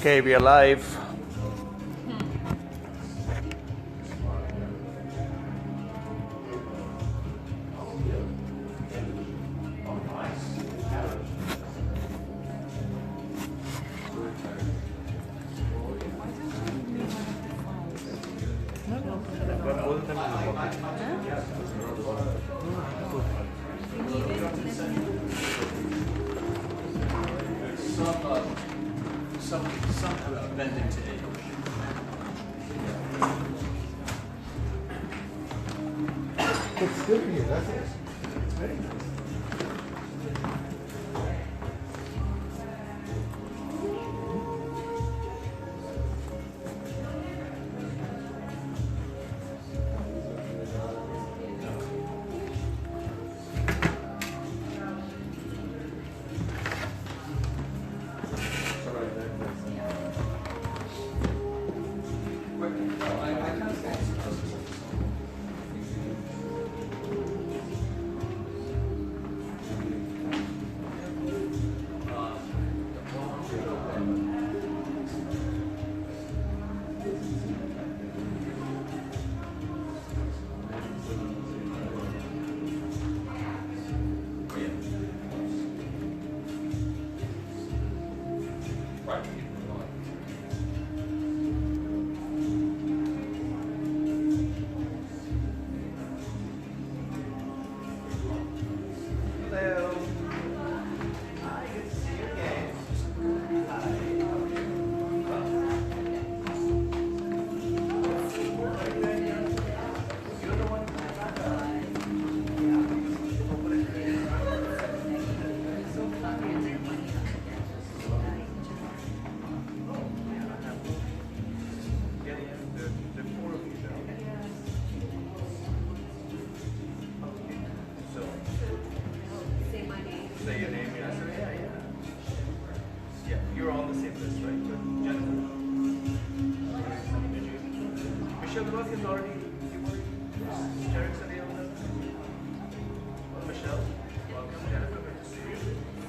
Okay, we are live. Some bend into English. It's good for you, that's it. It's very nice.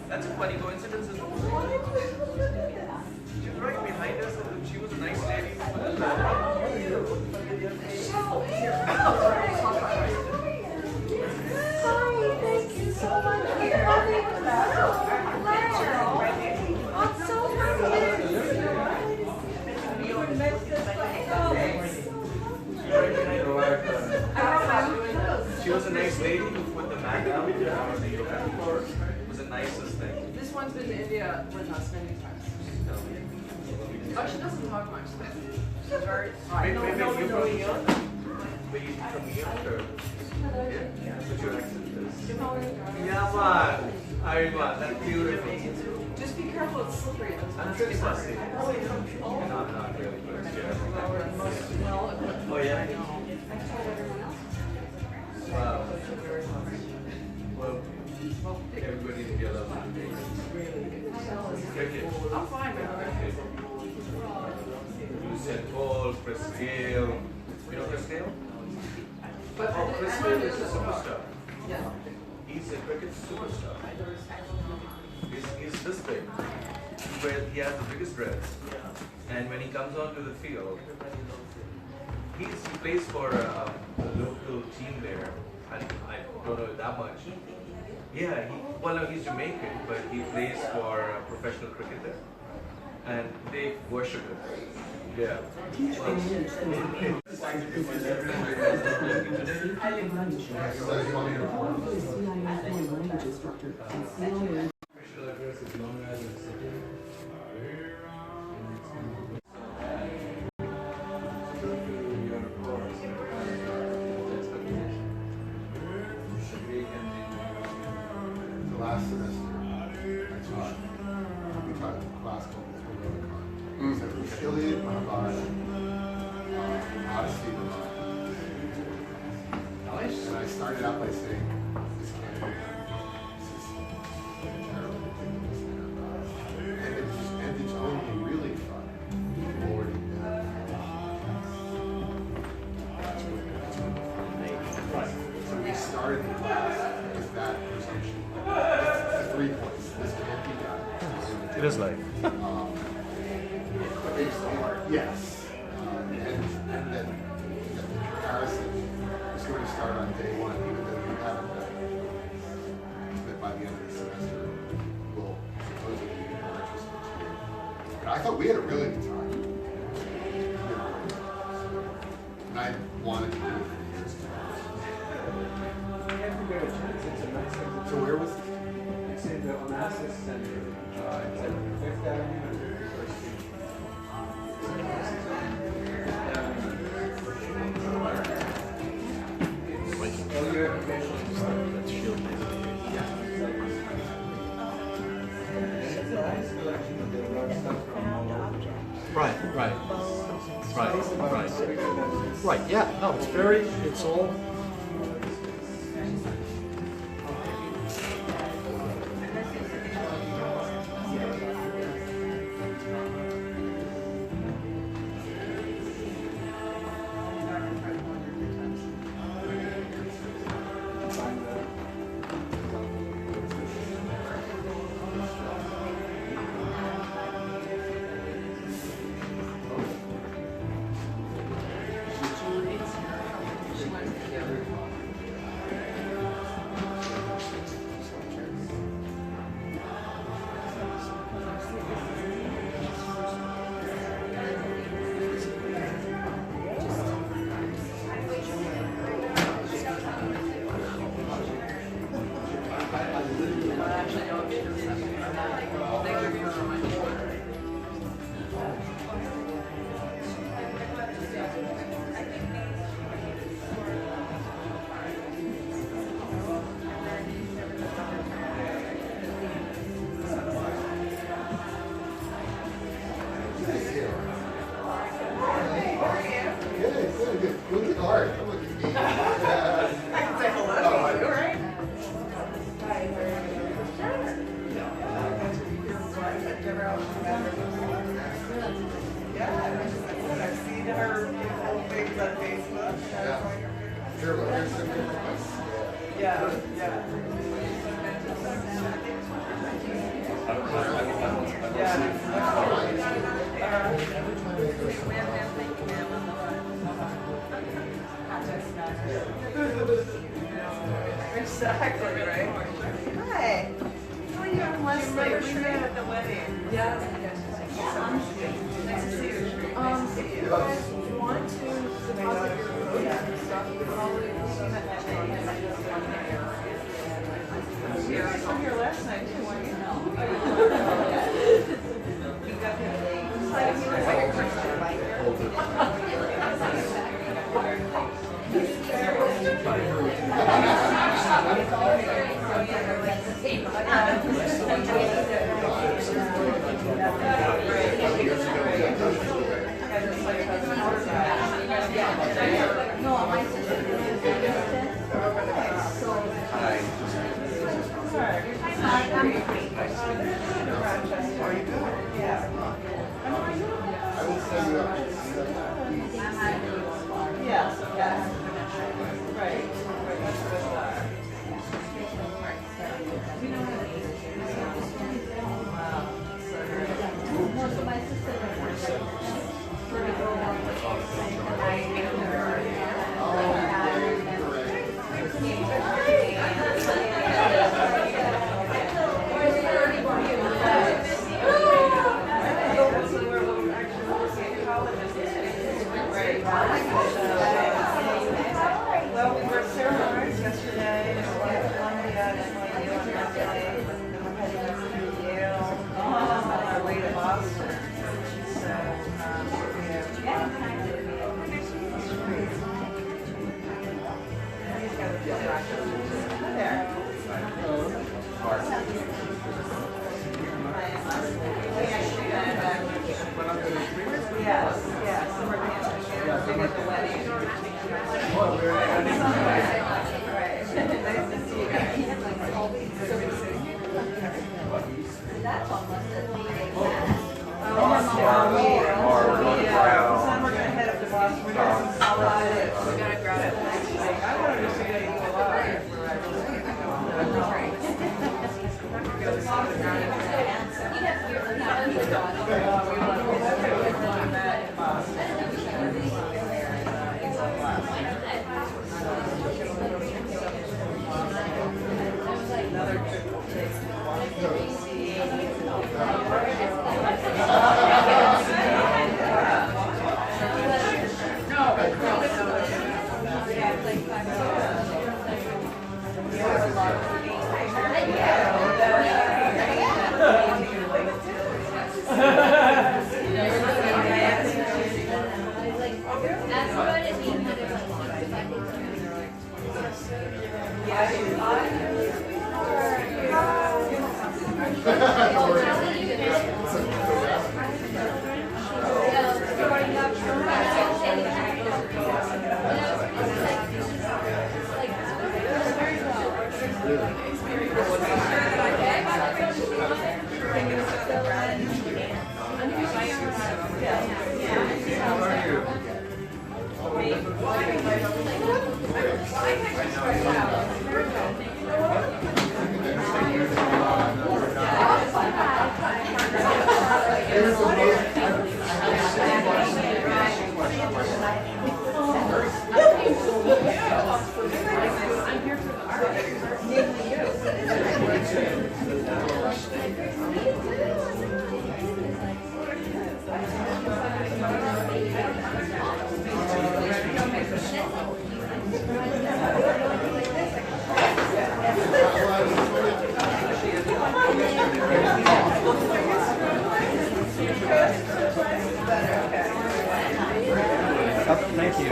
That's a funny coincidence, isn't it? She's right behind us, and she was a nice lady. Hi, thank you so much for coming. I'm so happy. She was a nice lady who put the mat down on the yoga floor. It was the nicest thing. This one's been to India with us many times. Oh, she doesn't talk much. She's very. Wait, you're from New York? Wait, you're from New York or? Yeah, that's what your accent is. Yeah, man. Ariman, that's beautiful. Just be careful, it's slippery. I'm pretty fussy. Not really, but yeah. Oh, yeah? Wow. Well, everybody together. Cricket. I'm fine, man. You said Paul, Chris Gale. You know Chris Gale? Oh, Chris Gale is a superstar. Yeah. He's a cricket superstar. He's this big, where he has the biggest dreads. And when he comes onto the field, he plays for a local team there. I don't know that much. Yeah, no, he's Jamaican, but he plays for professional cricket there. And they worship him. Yeah. Last semester, we taught a class called Vedic. So it was Iliad, Mahabharata, Odyssey, and Nice. And I started out by saying, this can't be done. This is terrible. And it's only really fun. Lord, so we started the class with that presumption. It's 3 points. This can't be done. It is like. Yes. And then the comparison is going to start on day one, even though you haven't done it. But by the end of the semester, we'll supposedly be more interested to you. But I thought we had a really good time. And I wanted to do it for years. So where was it? It's in the Onassis Center. It's at 5th Avenue and 31st Street. All your applications. It's a nice collection of the rock stuff from all over. Right. Right, yeah, no, it's all. Exactly, right? Hi. How are you? I'm Leslie. We met at the wedding. Yeah. Nice to see you. Nice to see you. You guys want to deposit your code and stuff, you can always see that You guys were here last night too, weren't you? You got No, my sister is Rochester. Are you good? Yeah. I will send you up. Yes, yes. Right. That's what I thought. Wow. So great. most of my sister Well, we were at Sarah Lawrence yesterday, and we had Columbia, and NYU on Monday, and we're heading up to Yale, on our way to Boston. So, yeah. He's got a few doctors. Hi there. Yes, yes, so we're going to get the wedding. Oh, very nice. Right. Nice to see you guys. that's almost at the Then we're going to head up to Boston. We're doing some solid. We got to grab it. I wanted to see you alive. Thank you.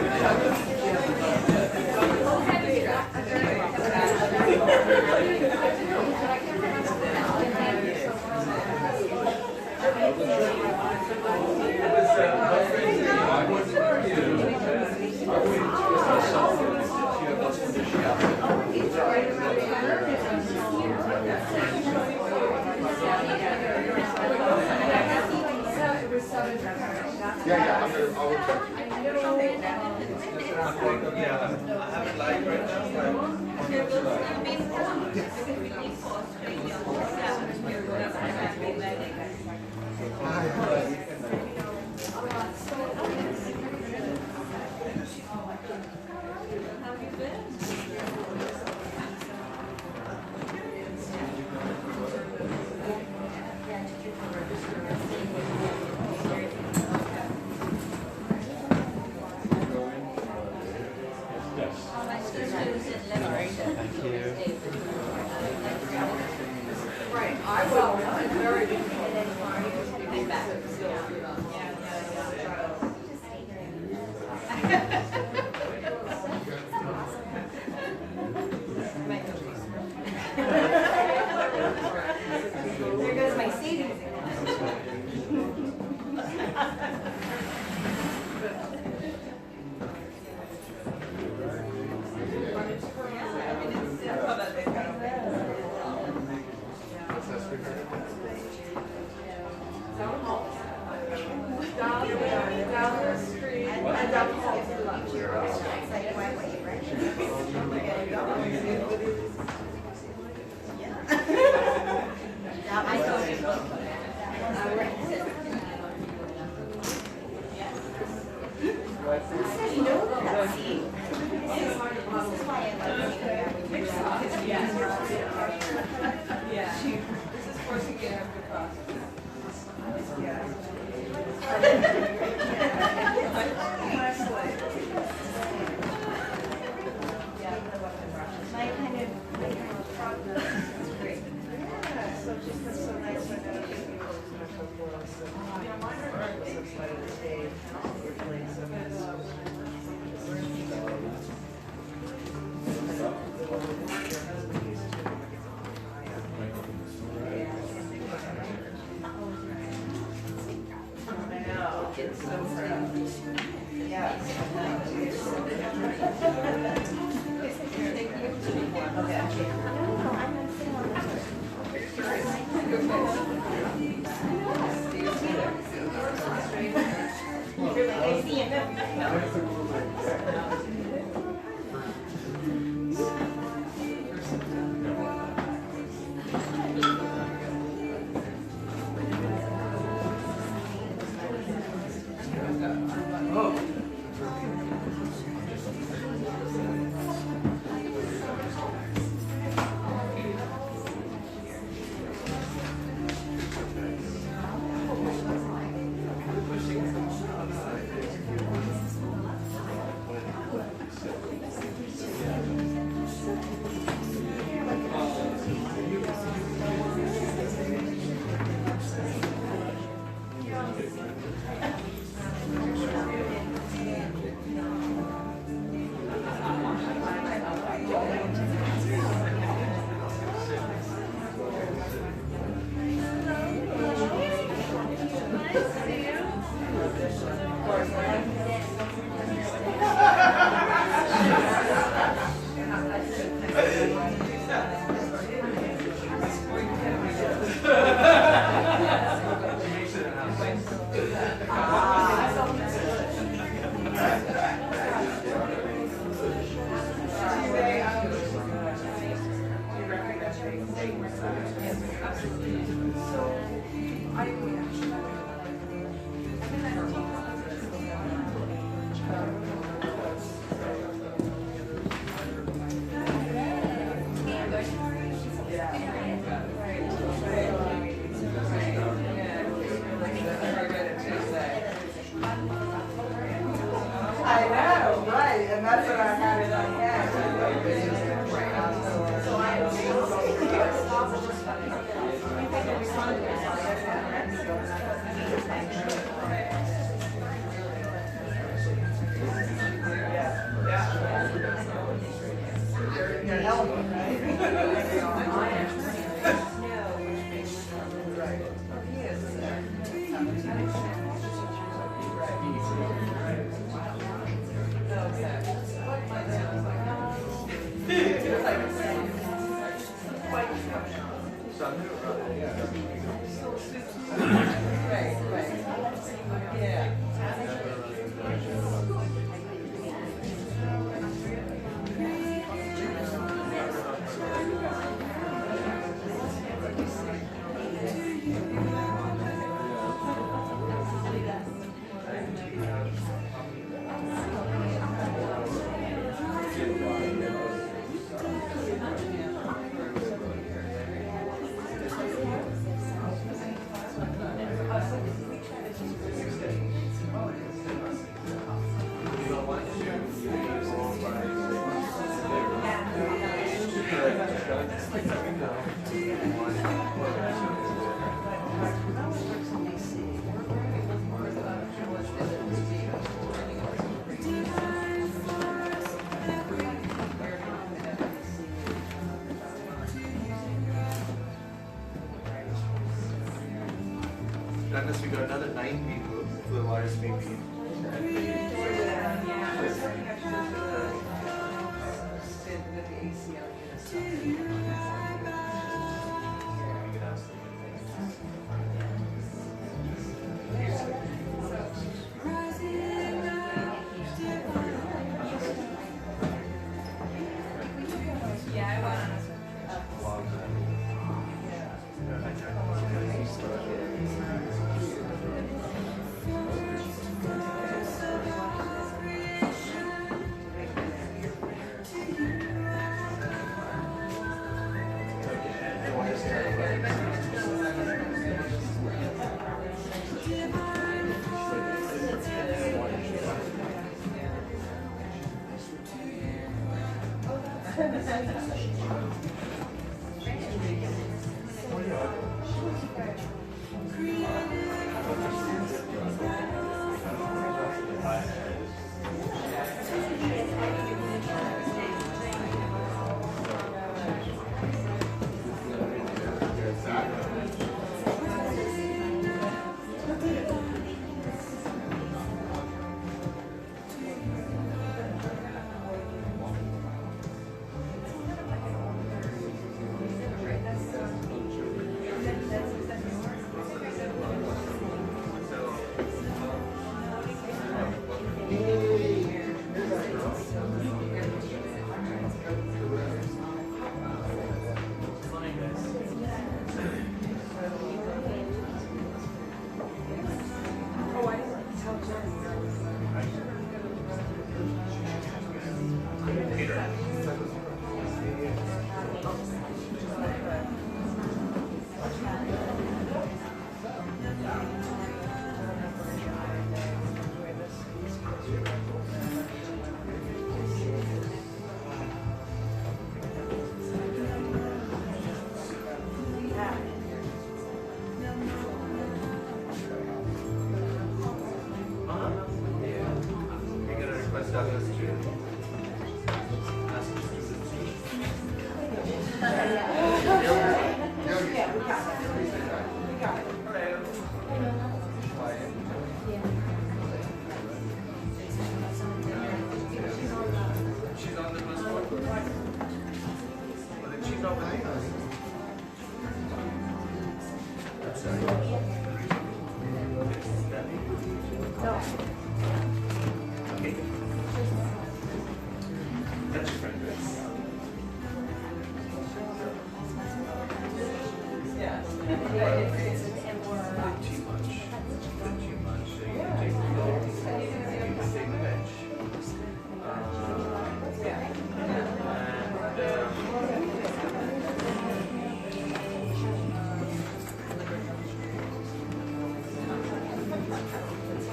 Yeah, I'll look back. Yeah, I have it live right now. Thank you. Right, I will, I'm very. There goes my savings. Down the street, and down the hall to lunch. I I know, right, and that's what I had in my head. So you're an element, Unless we got another 9 people who have RSVP.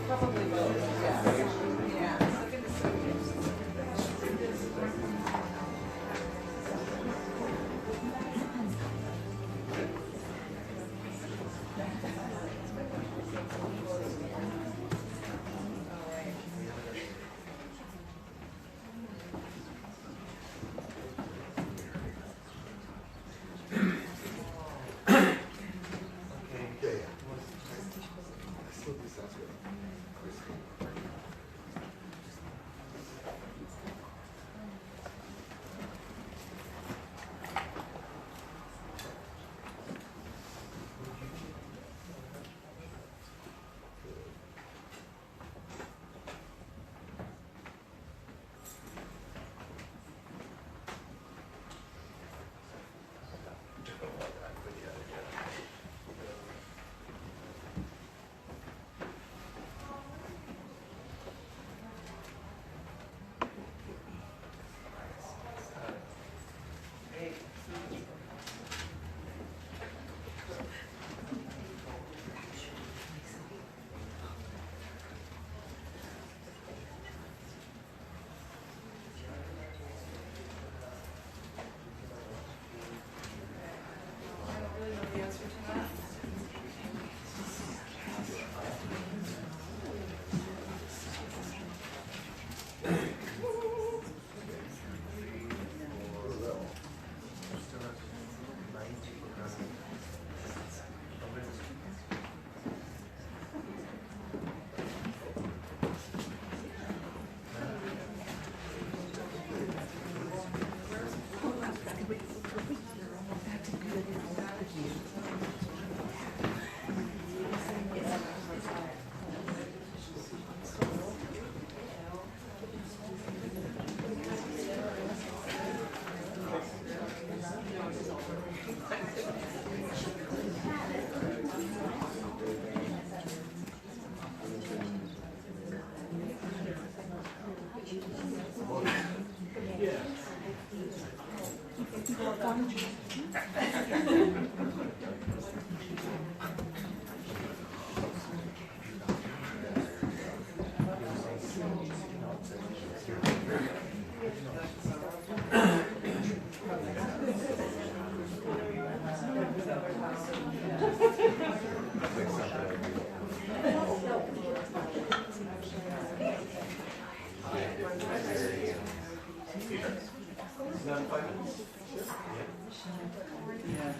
Probably will.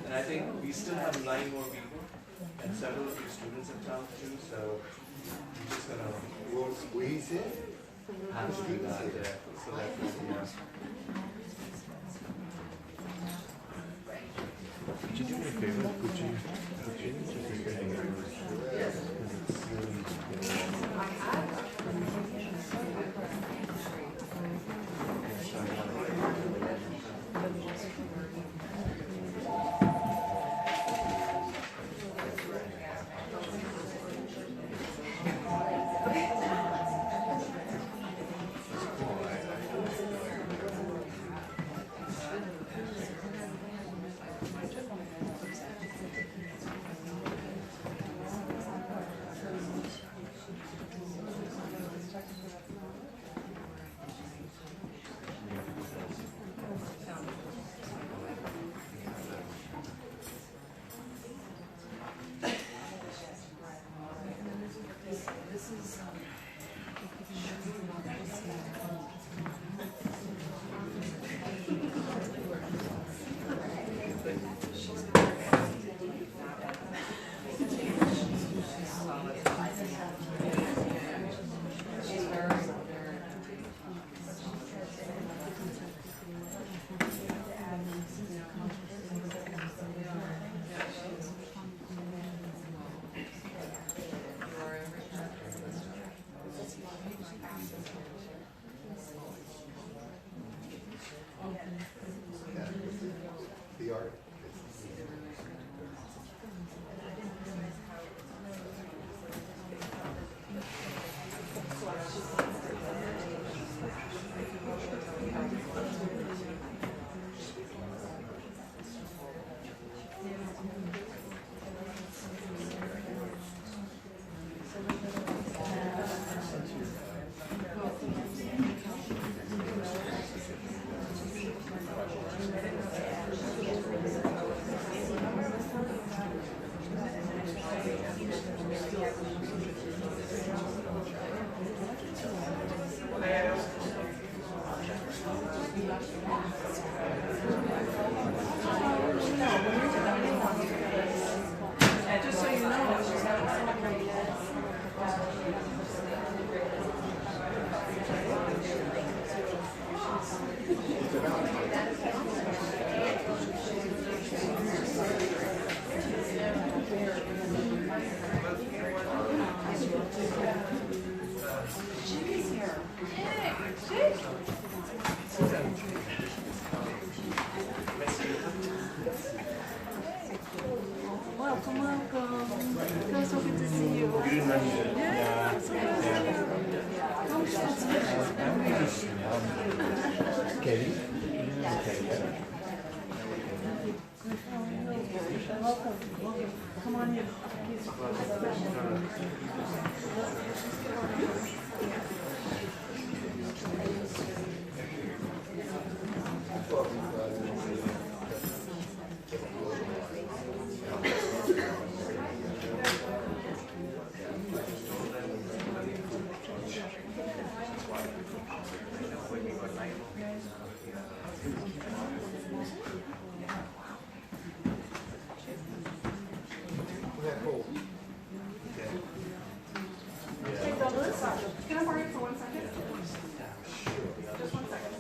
And I think we still have 9 more people, and several of your students have come too, so we're just gonna We'll squeeze it. have to do that. So that Could you do me a favor? Could you just repeat the numbers? Because it's really Katie? Come on in. Can I borrow it for 1 second? Just 1 second.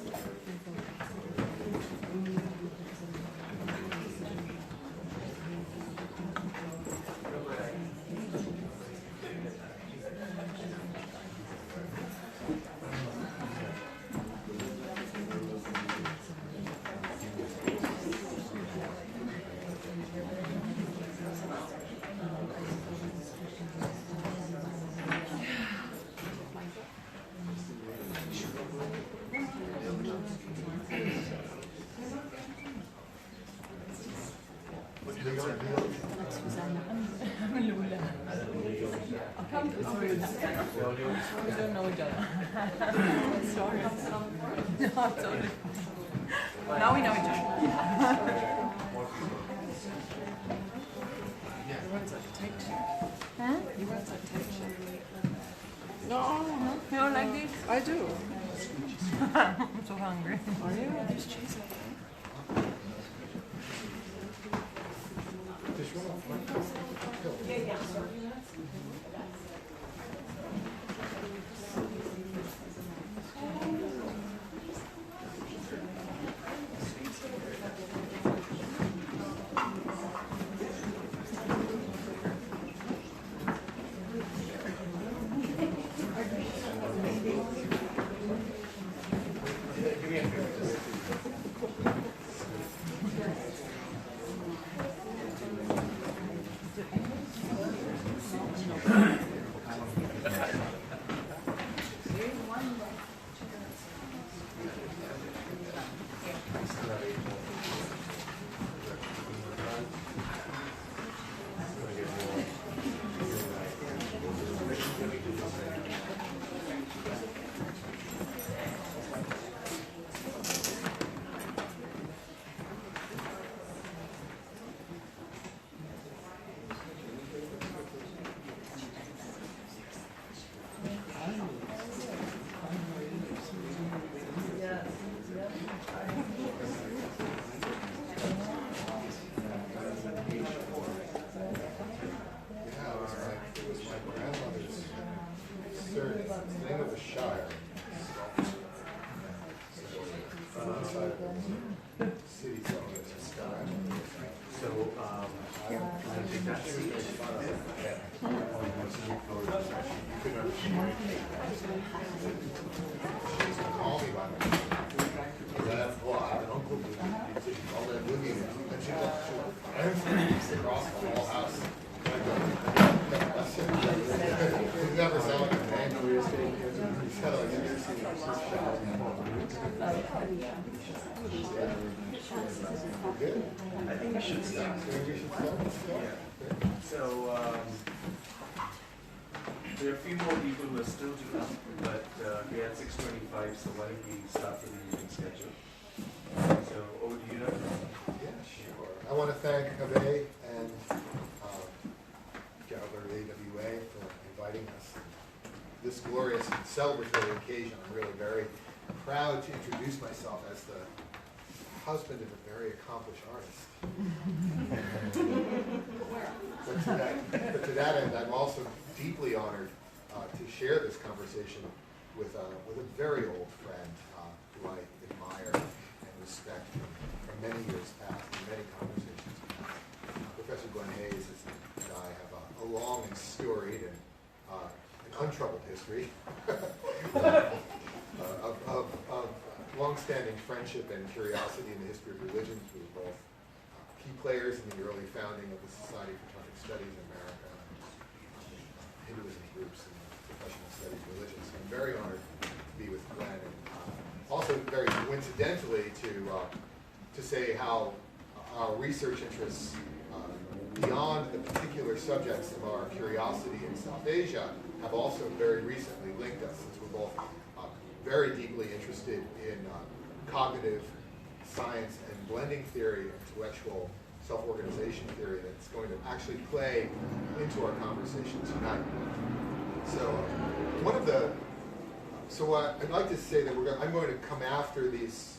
We don't know each other. Sorry. No, totally. Now we know each other. You weren't such a tight shirt. Huh? You weren't such a tight shirt. No. You don't like this? I do. I'm so hungry. Are you? There's cheese. I think we should start. So, there are a few more people who are still to come, but we're at 6:25, so why don't we start with the meeting schedule? So, over to you now. Yeah, sure. I want to thank Ave and Gallagher AWA for inviting us. This glorious and celebratory occasion, I'm really very proud to introduce myself as the husband of a very accomplished artist. But to that end, I'm also deeply honored to share this conversation with a very old friend who I admire and respect from many years past and many conversations past. Professor Glen Hayes is a guy I have a long and storied and an untroubled history of long-standing friendship and curiosity in the history of religions. We were both key players in the early founding of the Society for Celtic Studies in America, Hinduism groups and professional studies of religion. So I'm very honored to be with Glenn coincidentally to say how our research interests beyond the particular subjects of our curiosity in South Asia have also very recently linked us, since we're both very deeply interested in cognitive science and blending theory, intellectual self-organization theory, that's going to actually play into our conversation tonight. So I'd like to say that I'm going to come after this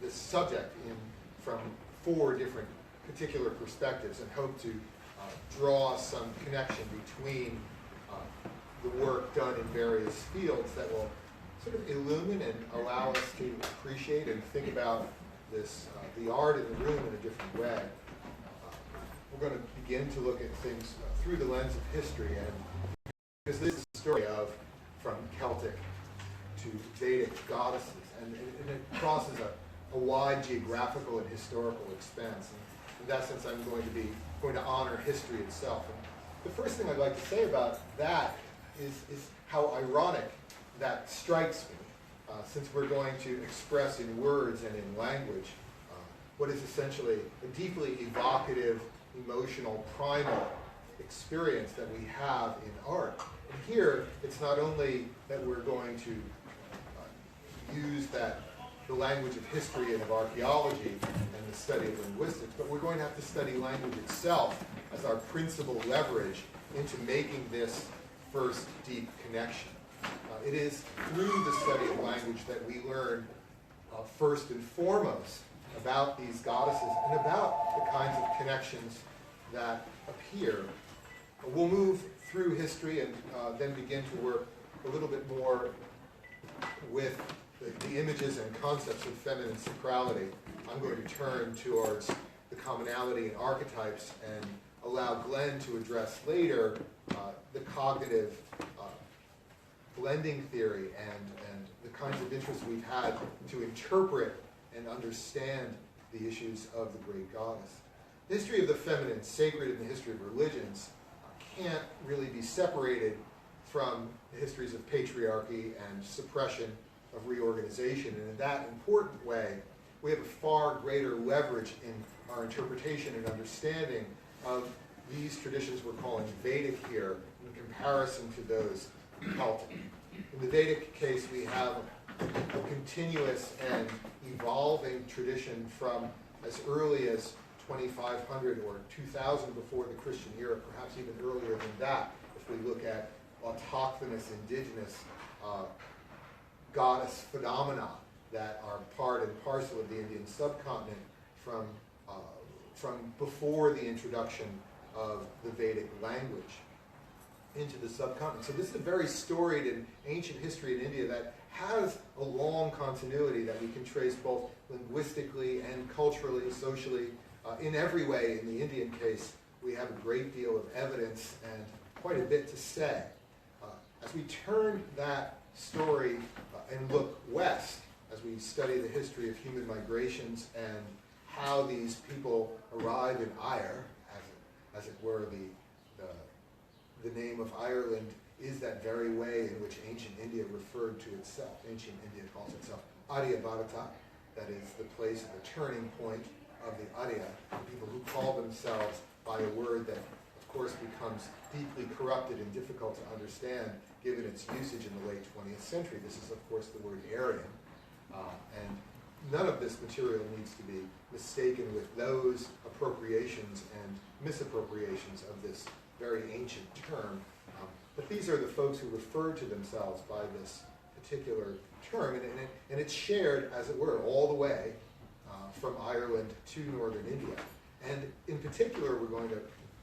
subject from 4 different particular perspectives, and hope to draw some connection between the work done in various fields that will sort of illumine and allow us to appreciate and think about the art in the room in a different way. We're going to begin to look at things through the lens of history, and because this is a story from Celtic to Vedic goddesses, and it crosses a wide geographical and historical expanse. And in that sense, I'm going to honor history itself. And the first thing I'd like to say about that is how ironic that strikes me, since we're going to express in words and in language what is essentially a deeply evocative, emotional, primal experience that we have in art. And here, it's not only that we're going to use the language of history and of archaeology and the study of linguistics, but we're going to have to study language itself as our principal leverage into making this first deep connection. It is through the study of language that we learn first and foremost about these goddesses and about the kinds of connections that appear. We'll move through history and then begin to work a little bit more with the images and concepts of feminine sacrality. I'm going to turn towards the commonality in archetypes and allow Glen to address later the cognitive blending theory and the kinds of interests we've had to interpret and understand the issues of the great goddess. The history of the feminine, sacred in the history of religions, can't really be separated from the histories of patriarchy and suppression of reorganization. And in that important way, we have a far greater leverage in our interpretation and understanding of these traditions we're calling Vedic here in comparison to those Celtic. In the Vedic case, we have a continuous and evolving tradition from as early as 2500 or 2000 before the Christian era, perhaps even earlier than that, if we look at autochthonous, indigenous goddess phenomena that are part and parcel of the Indian subcontinent from before the introduction of the Vedic language into the subcontinent. So this is a very storied and ancient history in India that has a long continuity that we can trace both linguistically and culturally, socially. In every way, in the Indian case, we have a great deal of evidence and quite a bit to say. As we turn that story and look west, as we study the history of human migrations and how these people arrive in Eire, as it were, the name of Ireland is that very way in which ancient India referred to itself. Ancient India calls itself Aryabharata, that is the place of the turning point of the Arya, people who call themselves by a word that, of course, becomes deeply corrupted and difficult to understand given its usage in the late 20th century. This is, of course, the word Aryan, and none of this material needs to be mistaken with those appropriations and misappropriations of this very ancient term. But these are the folks who refer to themselves by this particular term, and it's shared, as it were, all the way from Ireland to northern India. And in particular, we're going to,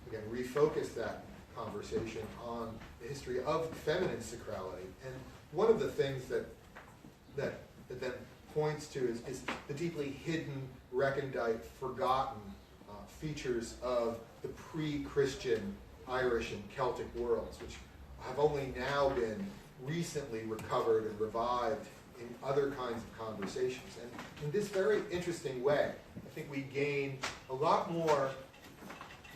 again, refocus that conversation on the history of feminine sacrality. And one of the things that then points to is the deeply hidden, recondite, forgotten features of the pre-Christian Irish and Celtic worlds, which have only now been recently recovered and revived in other kinds of conversations. And in this very interesting way, I think we gain a lot more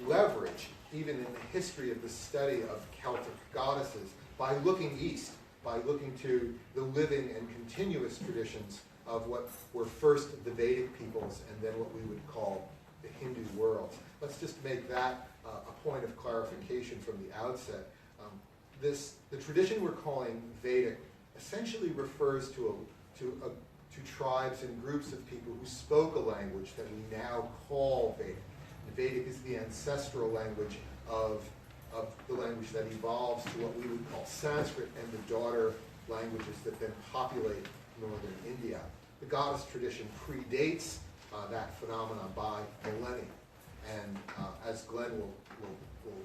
leverage, even in the history of the study of Celtic goddesses, by looking east, by looking to the living and continuous traditions of what were first the Vedic peoples and then what we would call the Hindu world. Let's just make that a point of clarification from the outset. The tradition we're calling Vedic essentially refers to tribes and groups of people who spoke a language that we now call Vedic. And Vedic is the ancestral language of the language that evolves to what we would call Sanskrit and the daughter languages that then populate northern India. The goddess tradition predates that phenomenon by millennia, and as Glenn will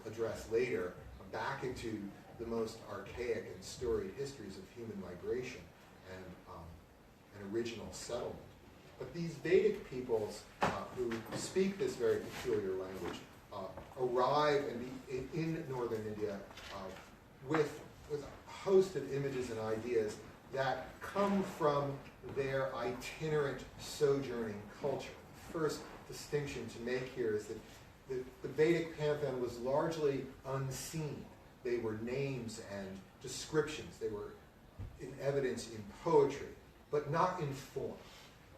address later, back into the most archaic and storied histories of human migration and original settlement. But these Vedic peoples who speak this very peculiar language arrive in northern India with a host of images and ideas that come from their itinerant sojourning culture. The first distinction to make here is that the Vedic pantheon was largely unseen. They were names and descriptions. They were in evidence in poetry, but not in form.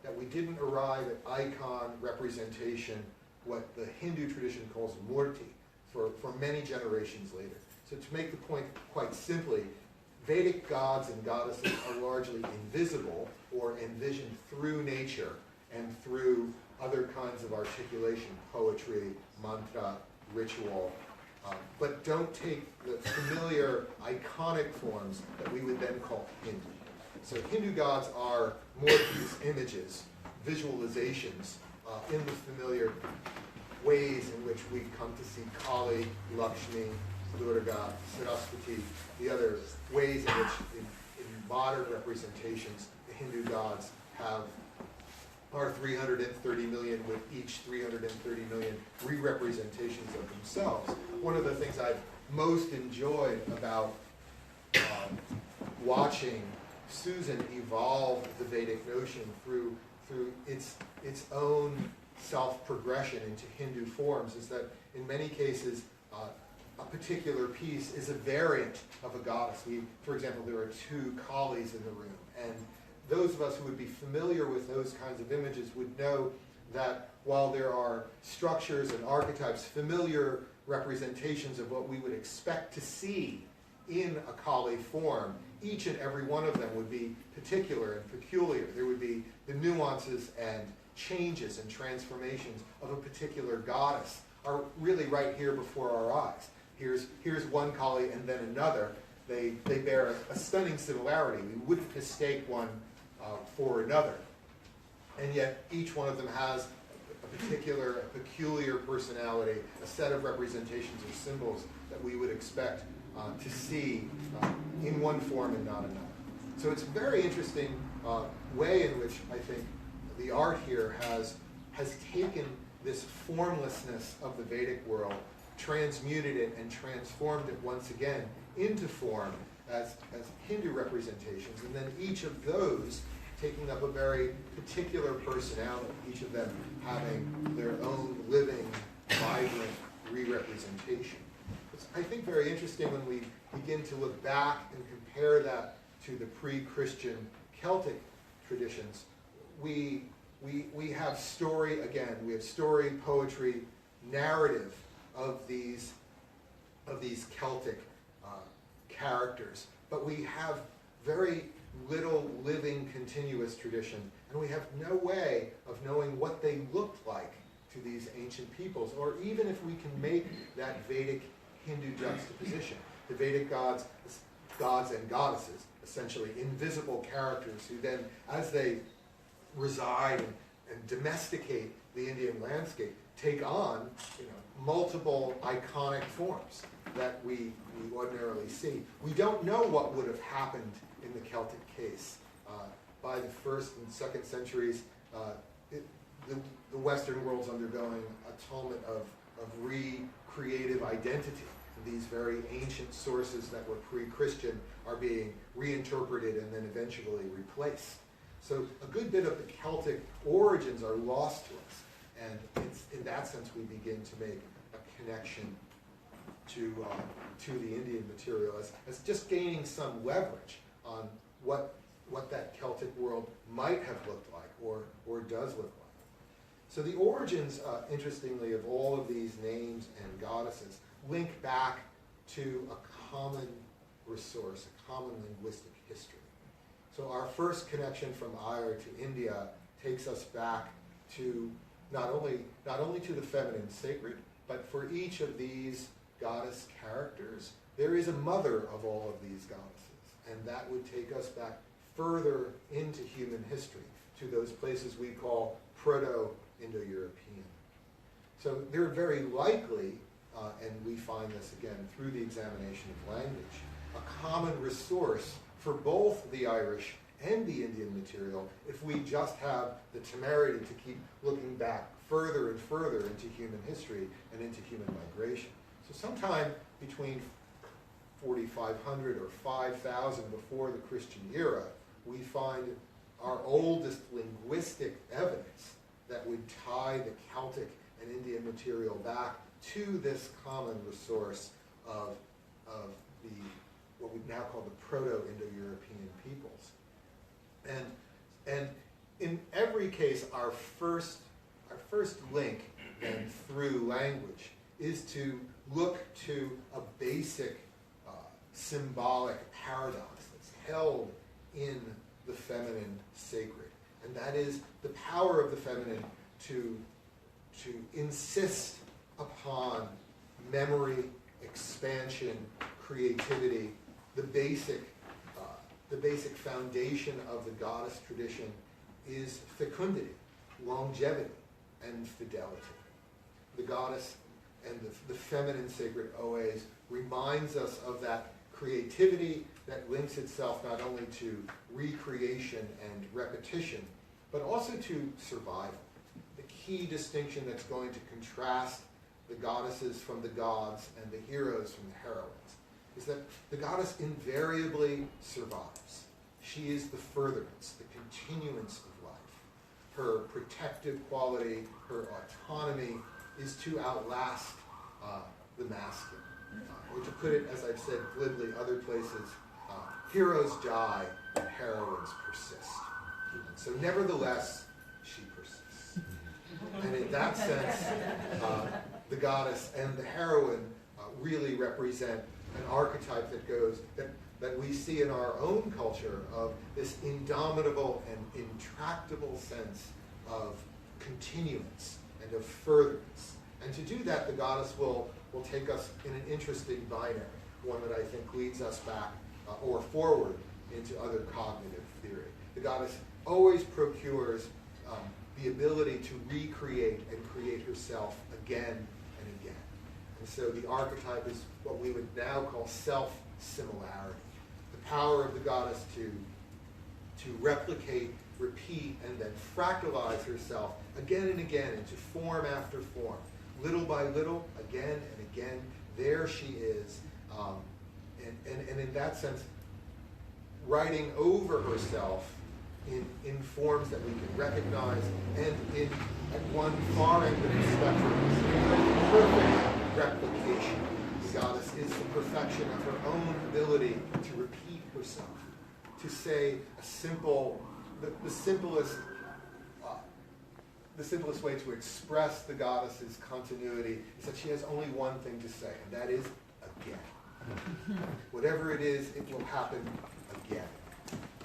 That we didn't arrive at icon representation, what the Hindu tradition calls murti, for many generations later. So to make the point quite simply, Vedic gods and goddesses are largely invisible or envisioned through nature and through other kinds of articulation, poetry, mantra, ritual, but don't take the familiar iconic forms that we would then call Hindu. So Hindu gods are more these images, visualizations, in the familiar ways in which we come to see Kali, Lakshmi, Durga, Saraswati, the other ways in which in modern representations the Hindu gods are 330 million, with each 330 million re-representations of themselves. One of the things I've most enjoyed about watching Susan evolve the Vedic notion through its own self-progression into Hindu forms is that in many cases a particular piece is a variant of a goddess. For example, there are two Kalis in the room, and those of us who would be familiar with those kinds of images would know that while there are structures and archetypes, familiar representations of what we would expect to see in a Kali form, each and every one of them would be particular and peculiar. There would be the nuances and changes and transformations of a particular goddess are really right here before our eyes. Here's one Kali and then another. They bear a stunning similarity. We wouldn't mistake one for another. And yet each one of them has a peculiar personality, a set of representations or symbols that we would expect to see in one form and not another. So it's a very interesting way in which I think the art here has taken this formlessness of the Vedic world, transmuted it and transformed it once again into form as Hindu representations, and then each of those taking up a very particular personality, each of them having their own living, vibrant re-representation. It's, I think, very interesting when we begin to look back and compare that to the pre-Christian Celtic traditions. We have story, again, we have story, poetry, narrative of these Celtic characters, but we have very little living continuous tradition, and we have no way of knowing what they looked like to these ancient peoples, or even if we can make that Vedic Hindu juxtaposition. The Vedic gods and goddesses, essentially invisible characters who then, as they reside and domesticate the Indian landscape, take on multiple iconic forms that we ordinarily see. We don't know what would have happened in the Celtic case. By the 1st and 2nd centuries, the Western world's undergoing a tumult of recreative identity. These very ancient sources that were pre-Christian are being reinterpreted and then eventually replaced. So a good bit of the Celtic origins are lost to us, and it's in that sense we begin to make a connection to the Indian material as just gaining some leverage on what what that Celtic world might have looked like or does look like. So the origins, interestingly, of all of these names and goddesses link back to a common resource, a common linguistic history. So our first connection from Eire to India takes us back to not only to the feminine sacred, but for each of these goddess characters, there is a mother of all of these goddesses. And that would take us back further into human history, to those places we call Proto-Indo-European. So they're very likely, and we find this again through the examination of language, a common resource for both the Irish and the Indian material if we just have the temerity to keep looking back further and further into human history and into human migration. So sometime between 4,500 or 5,000 before the Christian era, we find our oldest linguistic evidence that would tie the Celtic and Indian material back to this common resource of the what we now call the Proto-Indo-European peoples. And in every case, our first link then through language is to look to a basic symbolic paradox that's held in the feminine sacred. And that is the power of the feminine to insist upon memory, expansion, creativity. The basic foundation of the goddess tradition is fecundity, longevity, and fidelity. The goddess and the feminine sacred always reminds us of that creativity that links itself not only to recreation and repetition, but also to survival. The key distinction that's going to contrast the goddesses from the gods and the heroes from the heroines is that the goddess invariably survives. She is the furtherance, the continuance of life. Her protective quality, her autonomy is to outlast the masculine. Or to put it, as I've said glibly other places, heroes die and heroines persist. So nevertheless, she persists. And in that sense, the goddess and the heroine really represent an archetype that we see in our own culture of this indomitable and intractable sense of continuance and of furtherance. And to do that, the goddess will take us in an interesting binary, one that I think leads us back or forward into other cognitive theory. The goddess always procures the ability to recreate and create herself again and again. And so the archetype is what we would now call self-similarity. The power of the goddess to replicate, repeat, and then fractalize herself again and again into form after form. Little by little, again and again, there she is. And in that sense, writing over herself in forms that we can recognize, and at one far end of the spectrum, perfect replication. The goddess is the perfection of her own ability to repeat herself, to say a simple, the simplest way to express the goddess's continuity is that she has only one thing to say, and that is again. Whatever it is, it will happen again.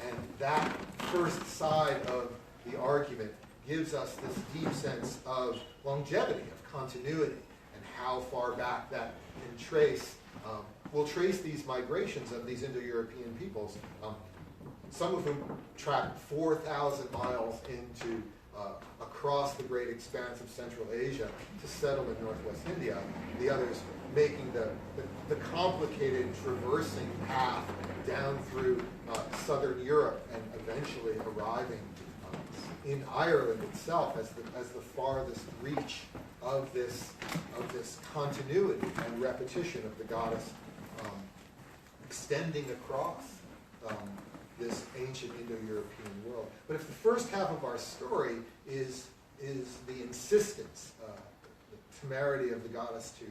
And that first side of the argument gives us this deep sense of longevity, of continuity, and how far back that can trace. We'll trace these migrations of these Indo-European peoples, some of whom track 4,000 miles into across the great expanse of Central Asia to settle in Northwest India, the others making the complicated traversing path down through southern Europe and eventually arriving in Ireland itself as the farthest reach of this continuity and repetition of the goddess extending across this ancient Indo-European world. But if the first half of our story is the insistence, the temerity of the goddess to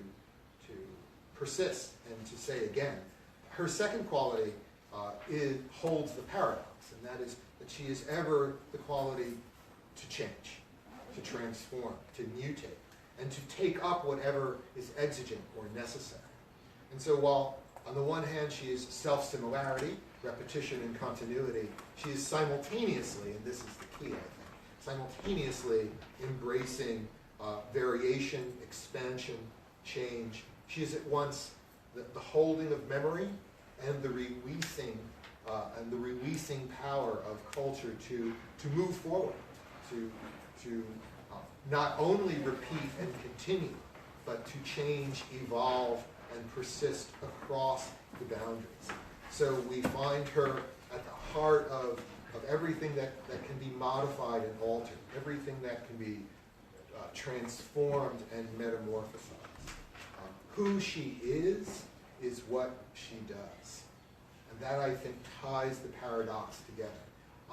persist and to say again, her second quality holds the paradox, and that is that she is ever the quality to change, to transform, to mutate, and to take up whatever is exigent or necessary. And so while on the one hand she is self-similarity, repetition and continuity, she is simultaneously, and this is the key I think, simultaneously embracing variation, expansion, change. She is at once the holding of memory and the releasing power of culture to move forward, to not only repeat and continue, but to change, evolve, and persist across the boundaries. So we find her at the heart of everything that can be modified and altered, everything that can be transformed and metamorphosized. Who she is what she does. And that, I think, ties the paradox together.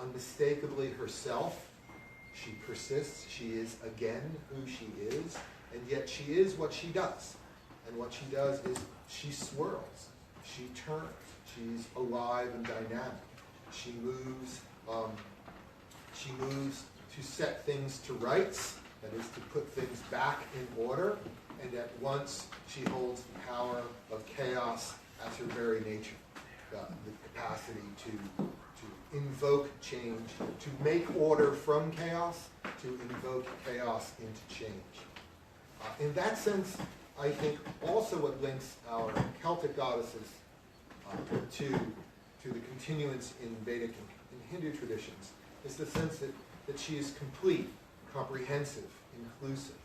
Unmistakably herself, she persists, she is again who she is, and yet she is what she does. And what she does is she swirls, she turns, she's alive and dynamic. She moves to set things to rights, that is to put things back in order, and at once she holds the power of chaos as her very nature, the capacity to invoke change, to make order from chaos, to invoke chaos into change. In that sense, I think also what links our Celtic goddesses to the continuance in Vedic and Hindu traditions is the sense that she is complete, comprehensive, inclusive.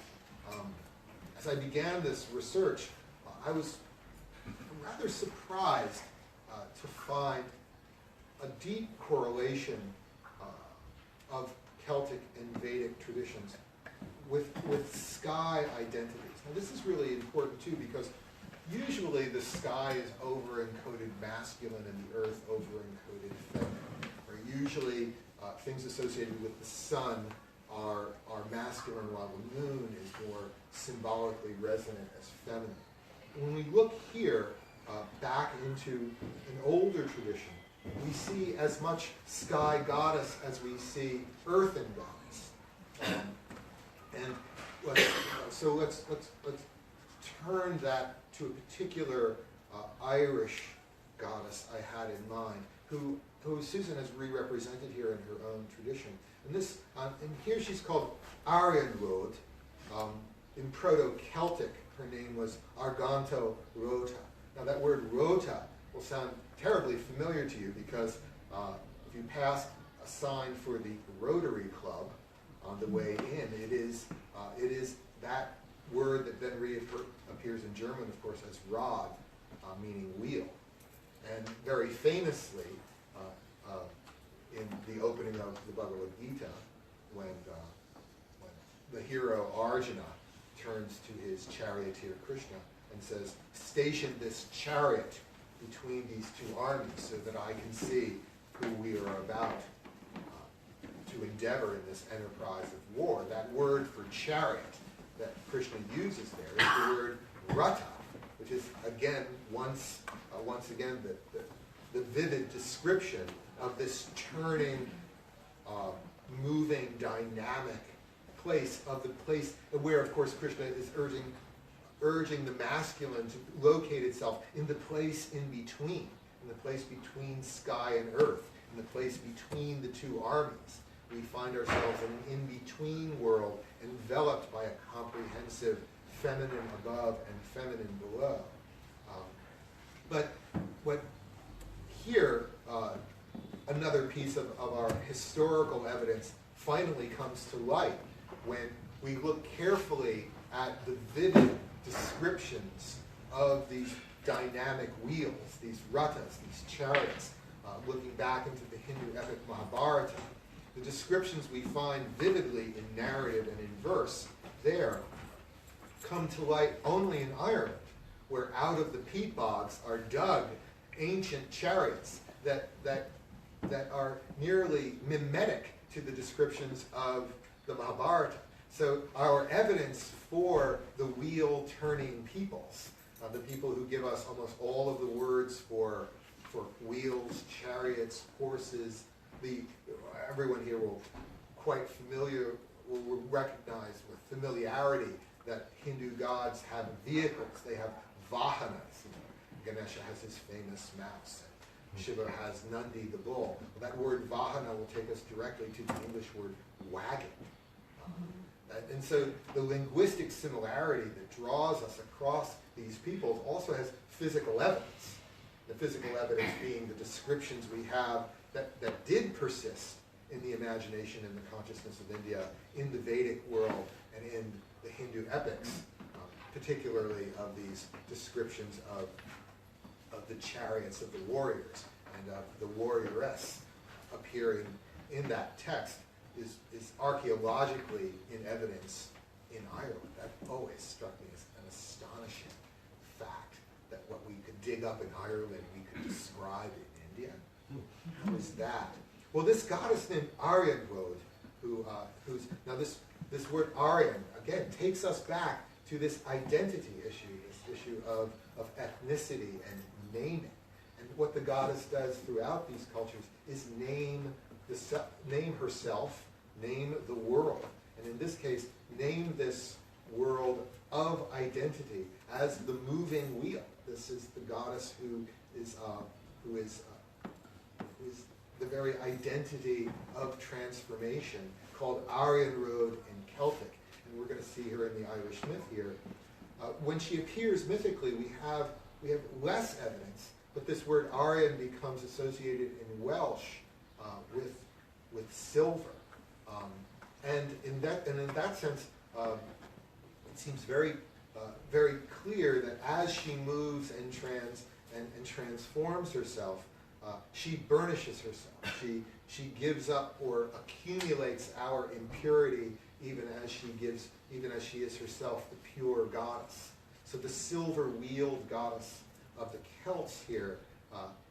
As I began this research, I was rather surprised to find a deep correlation of Celtic and Vedic traditions with sky identities. Now this is really important too, because usually the sky is over-encoded masculine and the earth over-encoded feminine. Or usually things associated with the sun are masculine, while the moon is more symbolically resonant as feminine. When we look here back into an older tradition, we see as much sky goddess as we see earthen goddess. So let's turn that to a particular Irish goddess I had in mind, who Susan has re-represented here in her own tradition. And here she's called Arianrod. In Proto-Celtic, her name was Arganto Rota. Now that word Rota will sound terribly familiar to you because if you pass a sign for the Rotary Club on the way in, it is that word that then reappears in German, of course, as Rad, meaning wheel. And very famously, in the opening of the Bhagavad Gita, when the hero Arjuna turns to his charioteer Krishna and says, "Station this chariot between these two armies so that I can see who we are about to endeavor in this enterprise of war." That word for chariot that Krishna uses there is the word rata, which is again once again the vivid description of this turning, moving, dynamic place where, of course, Krishna is urging the masculine to locate itself in the place in the place between sky and earth, in the place between the two armies. We find ourselves in an in-between world enveloped by a comprehensive feminine above and feminine below. But what here, another piece of our historical evidence finally comes to light when we look carefully at the vivid descriptions of these dynamic wheels, these ratas, these chariots, looking back into the Hindu epic Mahabharata. The descriptions we find vividly in narrative and in verse there come to light only in Ireland, where out of the peat bogs are dug ancient chariots that are nearly mimetic to the descriptions of the Mahabharata. So our evidence for the wheel-turning peoples, the people who give us almost all of the words for for wheels, chariots, horses. Everyone here will will recognize with familiarity that Hindu gods have vehicles. They have vahanas. Ganesha has his famous mouse. Shiva has Nandi the bull. Well, that word vahana will take us directly to the English word wagon. And so the linguistic similarity that draws us across these peoples also has physical evidence. The physical evidence being the descriptions we have that did persist in the imagination and the consciousness of India, in the Vedic world, and in the Hindu epics, particularly of these descriptions of the chariots of the warriors and of the warrioress appearing in that text is archaeologically in evidence in Ireland. That always struck me as an astonishing fact, that what we could dig up in Ireland we could describe in India. How is that? Well, this goddess named Arianrod, now this word Aryan again takes us back to this identity issue, this issue of ethnicity and naming. And what the goddess does throughout these cultures is name herself, name the world, and in this case, name this world of identity as the moving wheel. This is the goddess who is the very identity of transformation, called Arianrod in Celtic, and we're going to see her in the Irish myth here. When she appears mythically, we have less evidence, but this word Aryan becomes associated in Welsh with silver, and in that sense, it seems very clear that as she moves and transforms herself, she burnishes herself. She gives up or accumulates our impurity, even as she is herself the pure goddess. So the silver-wheeled goddess of the Celts here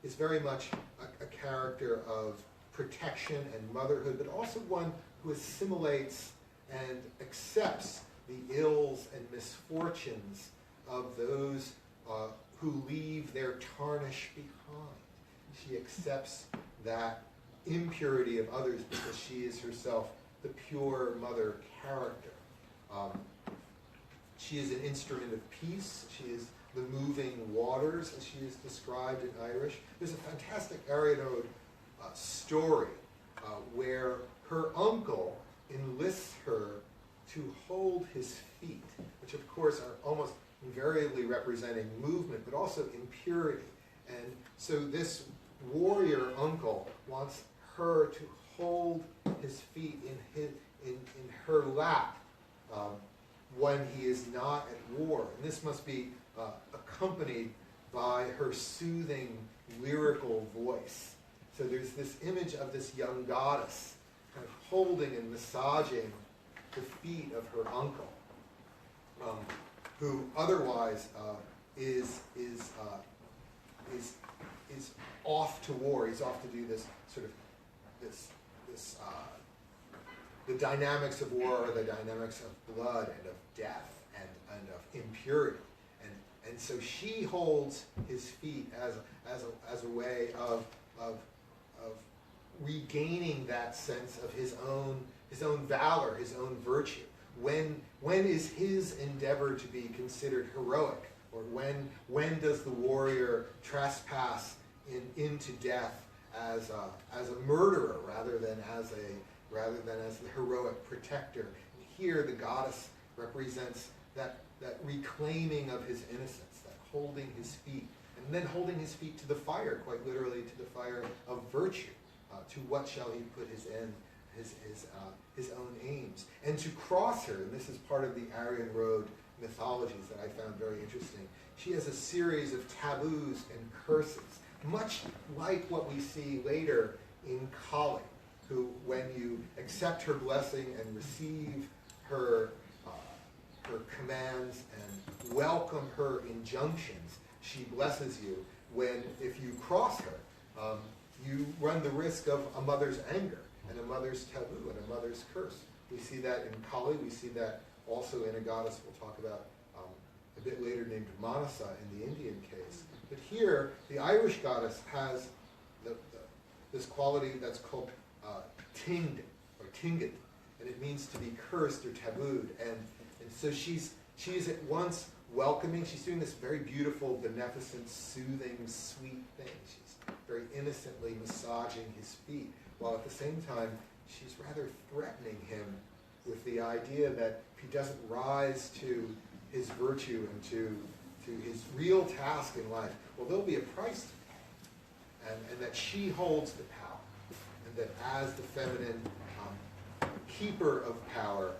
is very much a character of protection and motherhood, but also one who assimilates and accepts the ills and misfortunes of those who leave their tarnish behind. She accepts that impurity of others because she is herself the pure mother character. She is an instrument of peace. She is the moving waters, as she is described in Irish. There's a fantastic Arianrod story where her uncle enlists her to hold his feet, which of course are almost invariably representing movement, but also impurity. And so this warrior uncle wants her to hold his feet in her lap when he is not at war. And this must be accompanied by her soothing lyrical voice. So there's this image of this young goddess kind of holding and massaging the feet of her uncle, who otherwise is off to war. He's off to do this sort of the dynamics of war are the dynamics of blood and of death and of impurity. And so she holds his feet as a way of regaining that sense of his own valor, his own virtue. When is his endeavor to be considered heroic, or when does the warrior trespass into death as a murderer rather than as the heroic protector? And here the goddess represents that reclaiming of his innocence, that holding his feet, and then holding his feet to the fire, quite literally to the fire of virtue. To what shall he put his end, his own aims, and to cross her. And this is part of the Arianrod mythologies that I found very interesting. She has a series of taboos and curses, much like what we see later in Kali, who, when you accept her blessing and receive her commands and welcome her injunctions, she blesses you. If you cross her, you run the risk of a mother's anger and a mother's taboo and a mother's curse. We see that in Kali. We see that also in a goddess we'll talk about a bit later named Manasa in the Indian case, But here, the Irish goddess has this quality that's called tinged, or tinged, and it means to be cursed or tabooed. And so she's at once welcoming. She's doing this very beautiful, beneficent, soothing, sweet thing. She's very innocently massaging his feet, while at the same time, she's rather threatening him with the idea that if he doesn't rise to his virtue and to his real task in life, well, there'll be a price to pay. And that she holds the power. And that as the feminine keeper of power,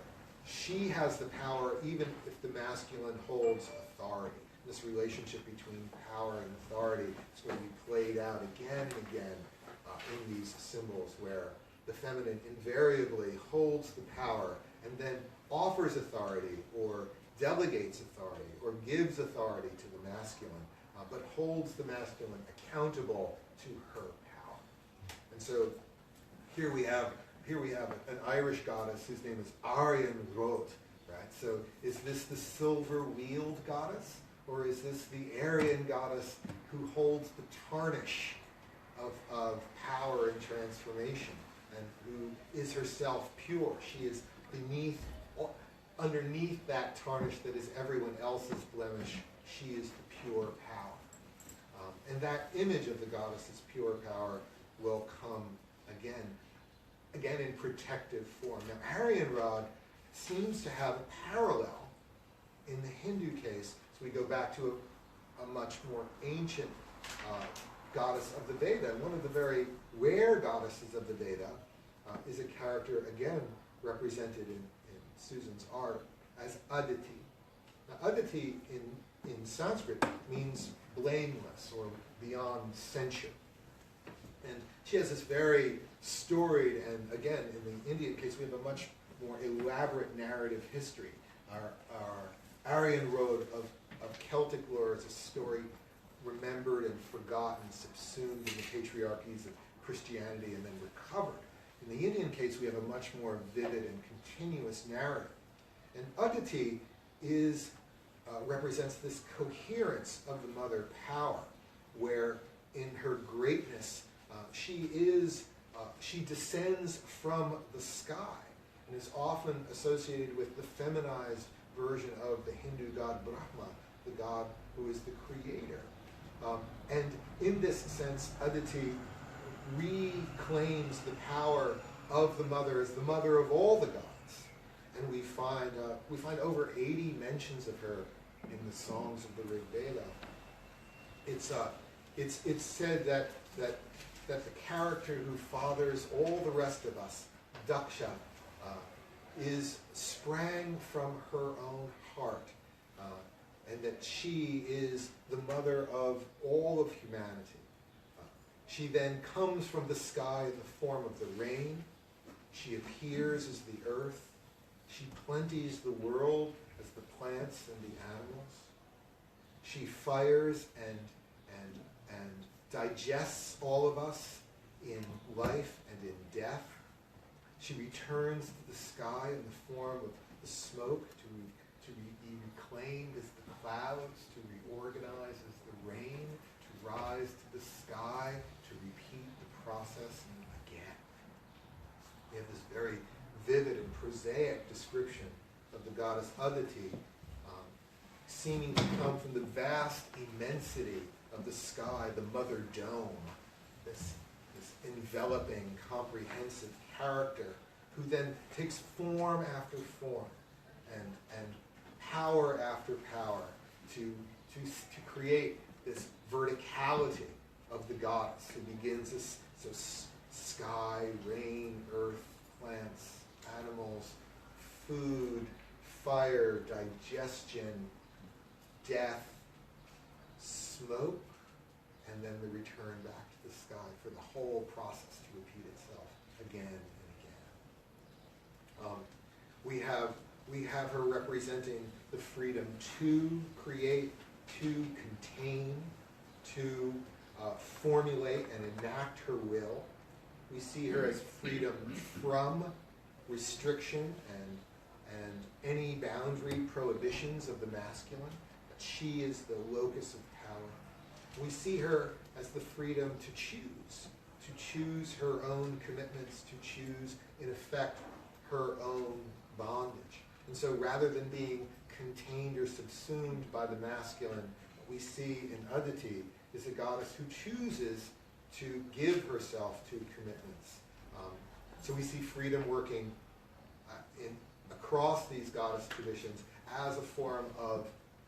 she has the power even if the masculine holds authority. This relationship between power and authority is going to be played out again and again in these symbols, where the feminine invariably holds the power and then offers authority or delegates authority or gives authority to the masculine, but holds the masculine accountable to her power. And so here we have an Irish goddess whose name is Eire, right? So is this the silver-wheeled goddess, or is this the Aryan goddess who holds the tarnish of power and transformation, and who is herself pure? She is underneath that tarnish that is everyone else's blemish. She is the pure power. And that image of the goddess's pure power will come again in protective form. Now, Aryan Rod seems to have a parallel in the Hindu case. So we go back to a much more ancient goddess of the Veda. And one of the very rare goddesses of the Veda is a character, again, represented in Susan's art as Aditi. Now, Aditi in Sanskrit means blameless or beyond censure. And she has this very storied, and again, in the Indian case, we have a much more elaborate narrative history. Our Aryan road of Celtic lore is a story remembered and forgotten, subsumed in the patriarchies of Christianity and then recovered. In the Indian case, we have a much more vivid and continuous narrative. And Aditi represents this coherence of the mother power, where in her greatness, she descends from the sky and is often associated with the feminized version of the Hindu god Brahma, the god who is the creator. And in this sense, Aditi reclaims the power of the mother as the mother of all the gods. And we find over 80 mentions of her in the songs of the Rig Veda. It's said that the character who fathers all the rest of us, Daksha, sprang from her own heart, and that she is the mother of all of humanity. She then comes from the sky in the form of the rain. She appears as the earth. She plenties the world as the plants and the animals. She fires and digests all of us in life and in death. She returns to the sky in the form of the smoke to be reclaimed as the clouds, to reorganize as the rain, to rise to the sky, to repeat the process again. We have this very vivid and prosaic description of the goddess Aditi, seeming to come from the vast immensity of the sky, the mother dome, this enveloping, comprehensive character who then takes form after form and power after power to create this verticality of the goddess who begins this sky, rain, earth, plants, animals, food, fire, digestion, death, smoke, and then the return back to the sky for the whole process to repeat itself again and again. We have her representing the freedom to create, to contain, to formulate and enact her will. We see her as freedom from restriction and any boundary prohibitions of the masculine. That she is the locus of power. We see her as the freedom to choose her own commitments, to choose, in effect, her own bondage. And so rather than being contained or subsumed by the masculine, what we see in Aditi is a goddess who chooses to give herself to commitments. So we see freedom working across these goddess traditions as a form of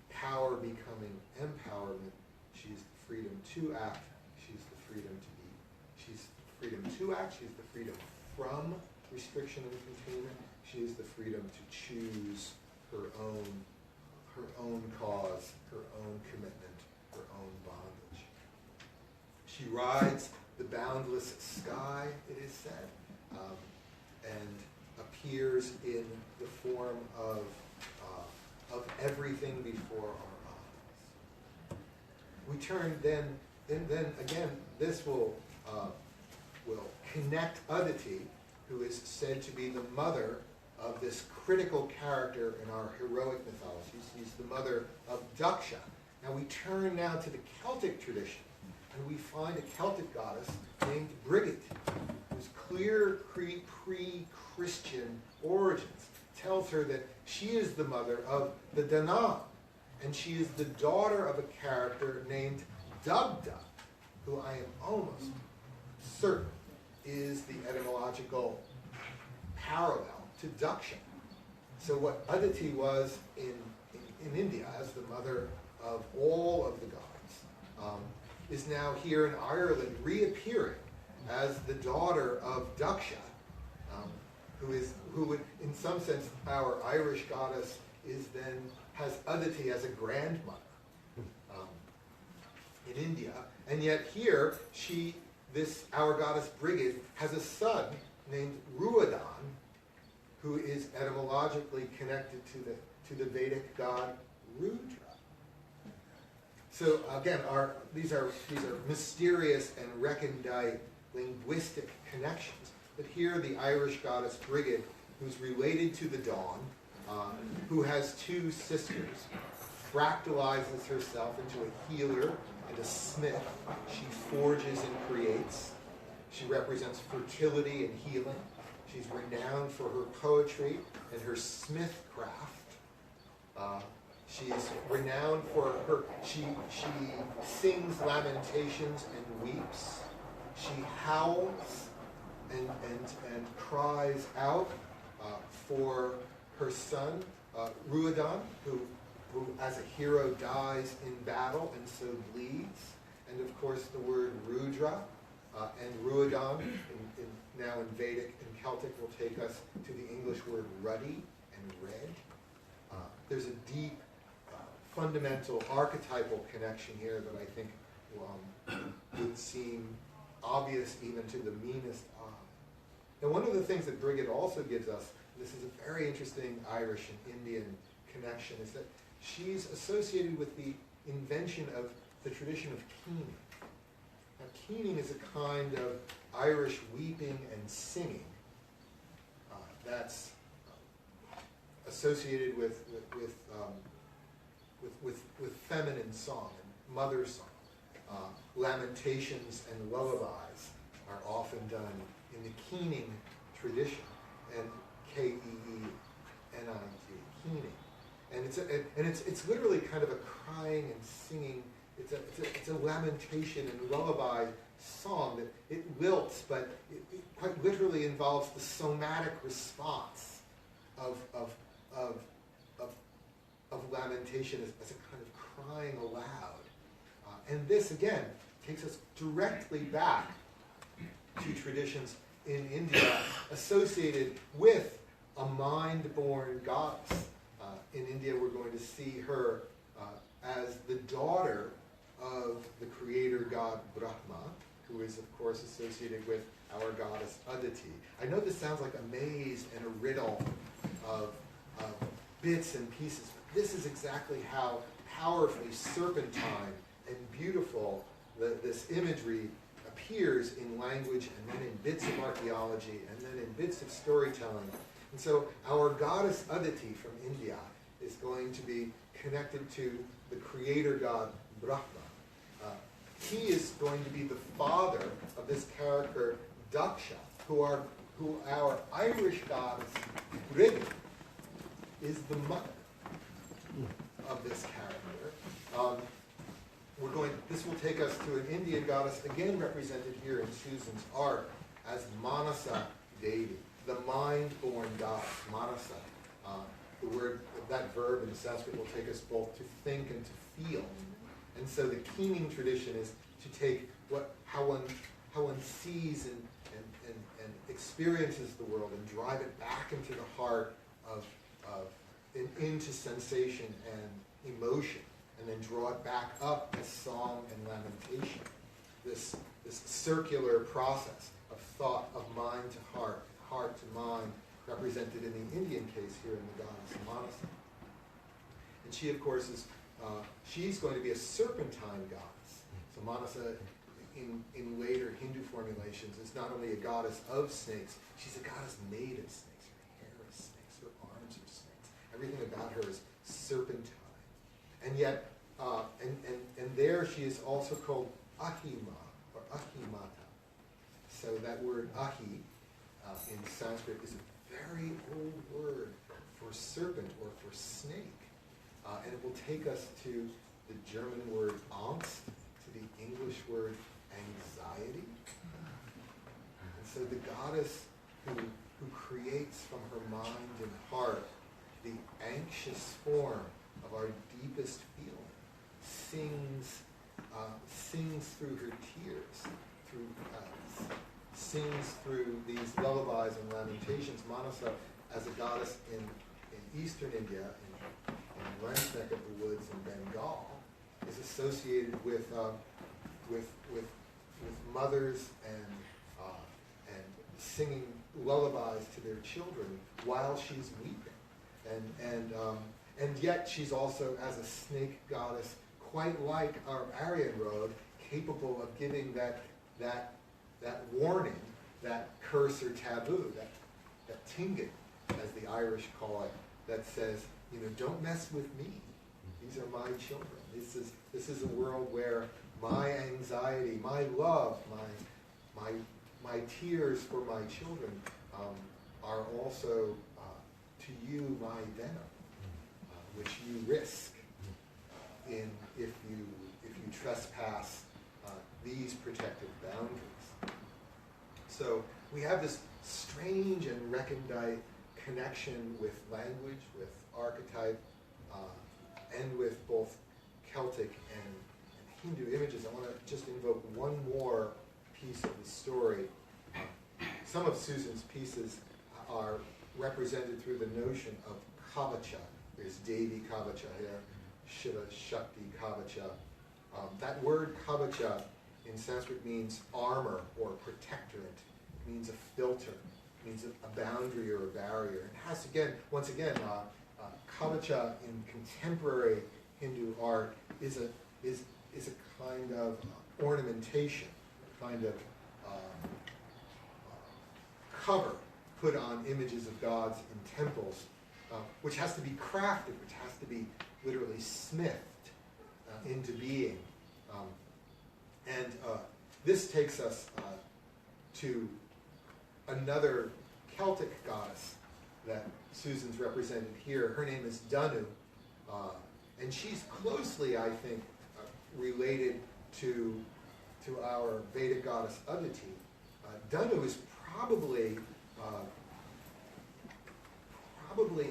power becoming empowerment. She's the freedom to act. She's the freedom to be. She's the freedom to act. She's the freedom from restriction and containment. She is the freedom to choose her own cause, her own commitment, her own bondage. She rides the boundless sky, it is said, and appears in the form of everything before our eyes. We turn then again, this will connect Aditi, who is said to be the mother of this critical character in our heroic mythologies. She's the mother of Daksha. Now we turn now to the Celtic tradition, and we find a Celtic goddess named Brigid, whose clear pre-Christian origins tells her that she is the mother of the Danann, and she is the daughter of a character named Dagda, who I am almost certain is the etymological parallel to Daksha. So what Aditi was in India as the mother of all of the gods is now here in Ireland reappearing as the daughter of Daksha, who would, in some sense, our Irish goddess has Aditi as a grandmother in India, and yet here our goddess Brigid has a son named Ruadan, who is etymologically connected to the Vedic god Rudra. So again, these are mysterious and recondite linguistic connections. But here, the Irish goddess Brigid, who's related to the dawn, who has two sisters, fractalizes herself into a healer and a smith. She forges and creates. She represents fertility and healing. She's renowned for her poetry and her smith craft. She's renowned for she sings lamentations and weeps. She howls and cries out for her son, Ruadan, who as a hero dies in battle and so bleeds. And of course the word Rudra and Ruadan, now in Vedic and Celtic, will take us to the English word ruddy and red. There's a deep, fundamental archetypal connection here that I think would seem obvious even to the meanest eye. Now, one of the things that Brigid also gives us, and this is a very interesting Irish and Indian connection, is that she's associated with the invention of the tradition of keening. Now, keening is a kind of Irish weeping and singing that's associated with feminine song and mother song. Lamentations and lullabies are often done in the keening tradition, and K-E-E-N-I-G, keening. And it's literally kind of a crying and singing. It's a lamentation and lullaby song that it lilts, but it quite literally involves the somatic response of lamentation as a kind of crying aloud. And this, again, takes us directly back to traditions in India associated with a mind-born goddess. In India, we're going to see her as the daughter of the creator god Brahma, who is, of course, associated with our goddess Aditi. I know this sounds like a maze and a riddle of bits and pieces, but this is exactly how powerfully serpentine and beautiful this imagery appears in language, and then in bits of archaeology, and then in bits of storytelling. And so our goddess Aditi from India is going to be connected to the creator god Brahma. he is going to be the father of this character Daksha, who our Irish goddess Brigid is the mother of this character. This will take us to an Indian goddess, again represented here in Susan's art as Manasa Devi, the mind-born goddess, Manasa. The word, that verb in Sanskrit will take us both to think and to feel. And so the keening tradition is to take how one sees and experiences the world and drive it back into the heart into sensation and emotion, and then draw it back up as song and lamentation. This circular process of thought, of mind to heart, heart to mind, represented in the Indian case here in the goddess Manasa. And she, of course, she's going to be a serpentine goddess. So Manasa, in later Hindu formulations, is not only a goddess of snakes, she's a goddess made of snakes. Her hair is snakes, her arms are snakes. Everything about her is serpentine. And yet, and there she is also called Ahima, or Ahimata. So that word Ahi in Sanskrit is a very old word for serpent or for snake. And it will take us to the German word Angst, to the English word anxiety. And so the goddess who creates from her mind and heart the anxious form of our deepest feeling, sings through her tears, sings through these lullabies and lamentations. Manasa, as a goddess in eastern India, in Landsneck of the woods in Bengal, is associated with mothers and singing lullabies to their children while she's weeping, and yet she's also, as a snake goddess, quite like our Aryan road, capable of giving that warning, that curse or taboo, that tingin, as the Irish call it, that says, don't mess with me. These are my children. This is a world where my anxiety, my love, my tears for my children are also to you my venom, which you risk if you trespass these protected boundaries. So we have this strange and recondite connection with language, with archetype, and with both Celtic and Hindu images. I want to just invoke one more piece of the story. Some of Susan's pieces are represented through the notion of kavacha. There's Devi kavacha here, Shiva Shakti kavacha. That word kavacha in Sanskrit means armor or protectorate. It means a filter. It means a boundary or a barrier. It has, once again, kavacha in contemporary Hindu art is a kind of ornamentation, a kind of cover put on images of gods in temples, which has to be crafted, which has to be literally smithed into being. This takes us to another Celtic goddess that Susan's represented here. Her name is Danu, and she's closely, I think, related to our Vedic goddess Aditi. Danu is probably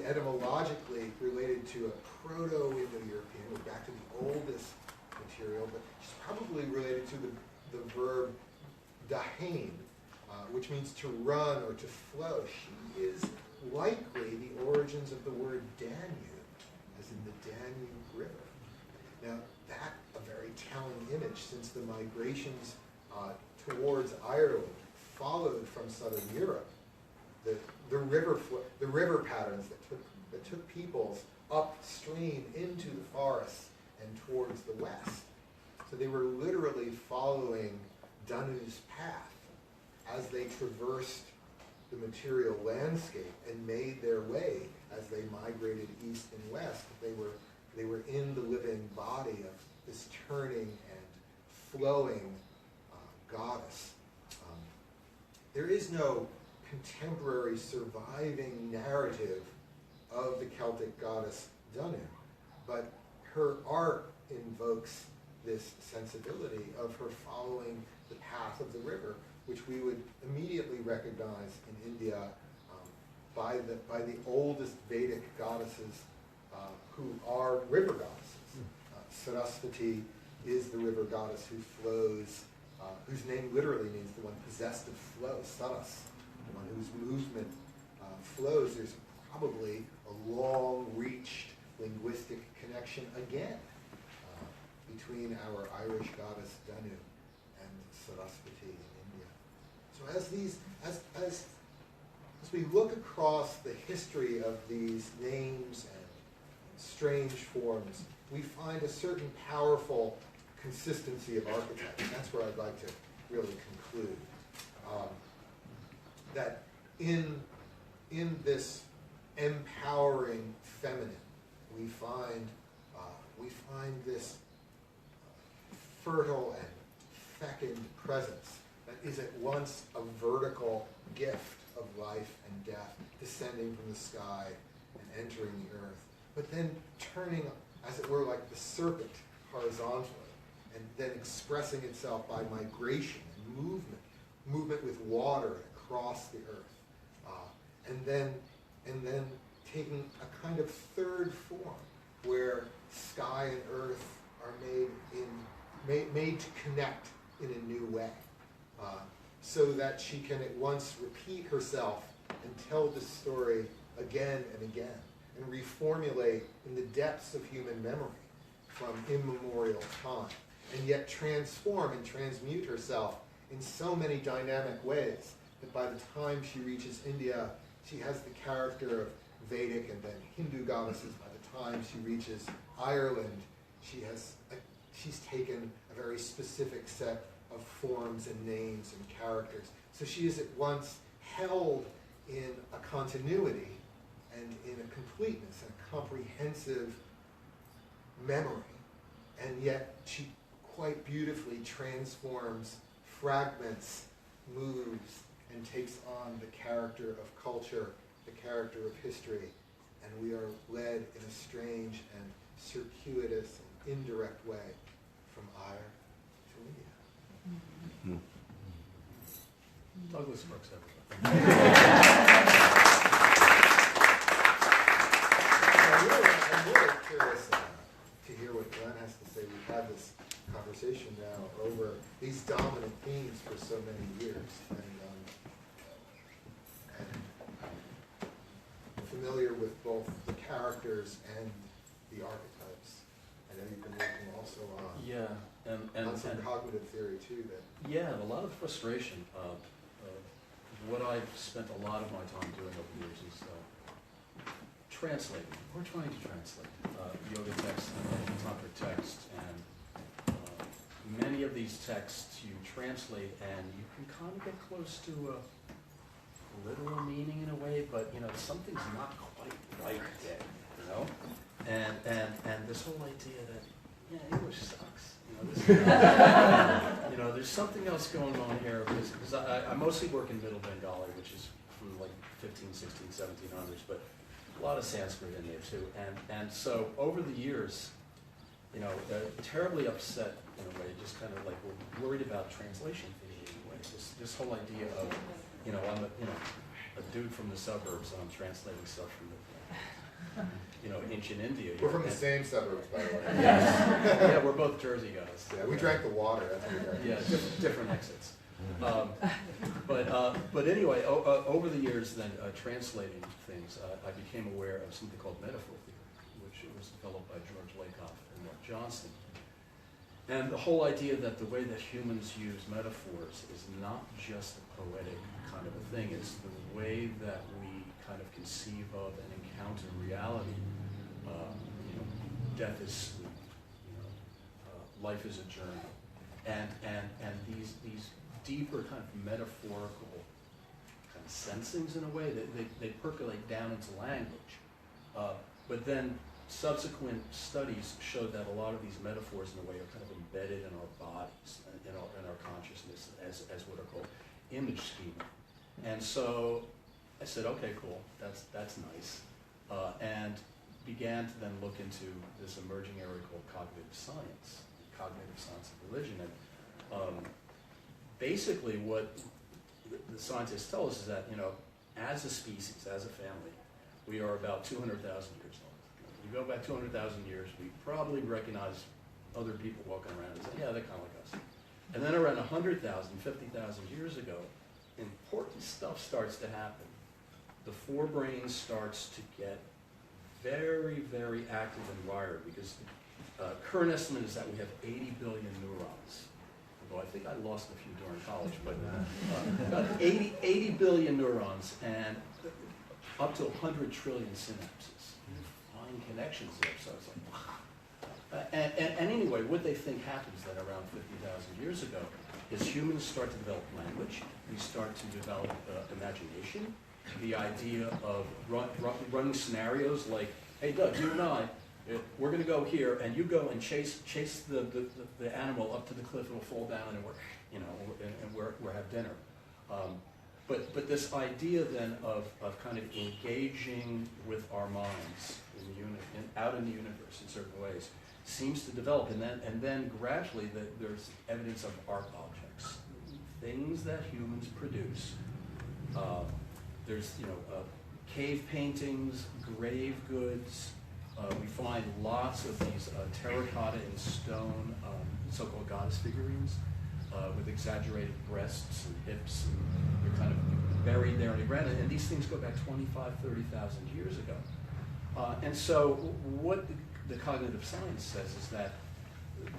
etymologically related to a Proto-Indo-European, we're back to the oldest material, but she's probably related to the verb dahain, which means to run or to flow. She is likely the origins of the word Danube, as in the Danube River. Now, that's a very telling image, since the migrations towards Ireland followed from southern Europe. The river patterns that took peoples upstream into the forests and towards the west. So they were literally following Danu's path as they traversed the material landscape and made their way as they migrated east and west. They were in the living body of this turning and flowing goddess. There is no contemporary surviving narrative of the Celtic goddess Danu, but her art invokes this sensibility of her following the path of the river, which we would immediately recognize in India by the oldest Vedic goddesses who are river goddesses. Saraswati is the river goddess who flows, whose name literally means the one possessed of flow, Saras, the one whose movement flows. There's probably a long-reached linguistic connection again between our Irish goddess Danu and Saraswati in India. So as we look across the history of these names and strange forms, we find a certain powerful consistency of archetypes. And that's where I'd like to really conclude. That in this empowering feminine, we find this fertile and fecund presence that is at once a vertical gift of life and death, descending from the sky and entering the earth, but then turning, as it were, like the serpent horizontally, and then expressing itself by migration and movement with water across the earth, and then taking a kind of third form where sky and earth are made to connect in a new way, so that she can at once repeat herself and tell this story again and again, and reformulate in the depths of human memory from immemorial time, and yet transform and transmute herself in so many dynamic ways that by the time she reaches India, she has the character of Vedic and then Hindu goddesses. By the time she reaches Ireland, she's taken a very specific set of forms and names and characters. So she is at once held in a continuity and in a completeness and a comprehensive memory, and yet she quite beautifully transforms, fragments, moves, and takes on the character of culture, the character of history, and we are led in a strange and circuitous and indirect way from Eire to India. Douglas Brooks, everybody. I'm really curious to hear what Glen has to say. We've had this conversation now over these dominant themes for so many years, and familiar with both the characters and the archetypes. I know you've been working also on on some cognitive theory too. A lot of frustration. What I've spent a lot of my time doing over the years is translating. We're trying to translate yoga texts and tantric texts, and many of these texts you translate and you can kind of get close to a literal meaning in a way, but something's not quite right yet, and this whole idea that English sucks. There's something else going on here, because I mostly work in Middle Bengali, which is from like 15, 16, 1700s, but a lot of Sanskrit in there too. And so over the years, terribly upset in a way, just kind of like we're worried about translation in a way. This whole idea of, I'm a dude from the suburbs and I'm translating stuff from the ancient India. We're from the same suburbs, by the way. Yes. Yeah, we're both Jersey guys. Yeah, we drank the water. That's what we drank. Yeah, different exits. But anyway, over the years, then translating things, I became aware of something called metaphor theory, which was developed by George Lakoff and Mark Johnston. And the whole idea that the way that humans use metaphors is not just a poetic kind of a thing; it's the way that we kind of conceive of and encounter reality. Death is sleep. Life is a journey, and these deeper kind of metaphorical kind of sensings in a way that they percolate down into language. But then subsequent studies showed that a lot of these metaphors, in a way, are kind of embedded in our bodies, in our consciousness, as what are called image schema. And so I said, okay, cool, that's nice, and began to then look into this emerging area called cognitive science of religion. And basically, what the scientists tell us is that, as a species, as a family, we are about 200,000 years old. You go back 200,000 years, we probably recognize other people walking around and say, yeah, they're kind of like us. And then around 100,000, 50,000 years ago, important stuff starts to happen. The forebrain starts to get very, very active and wired, because current estimate is that we have 80 billion neurons. Although I think I lost a few during college, but about 80 billion neurons and up to 100 trillion synapses. You find connections there, so it's like, wow. And anyway, what they think happens then around 50,000 years ago is humans start to develop language, we start to develop imagination, the idea of running scenarios like, hey Doug, you and I, we're going to go here, and you go and chase the animal up to the cliff, it'll fall down, and we're have dinner. But this idea then of kind of engaging with our minds out in the universe in certain ways seems to develop, and then gradually there's evidence of art objects, things that humans produce. There's cave paintings, grave goods. We find lots of these terracotta and stone so-called goddess figurines with exaggerated breasts and hips, and they're kind of buried there in the ground. And these things go back 25, 30,000 years ago. And so what the cognitive science says is that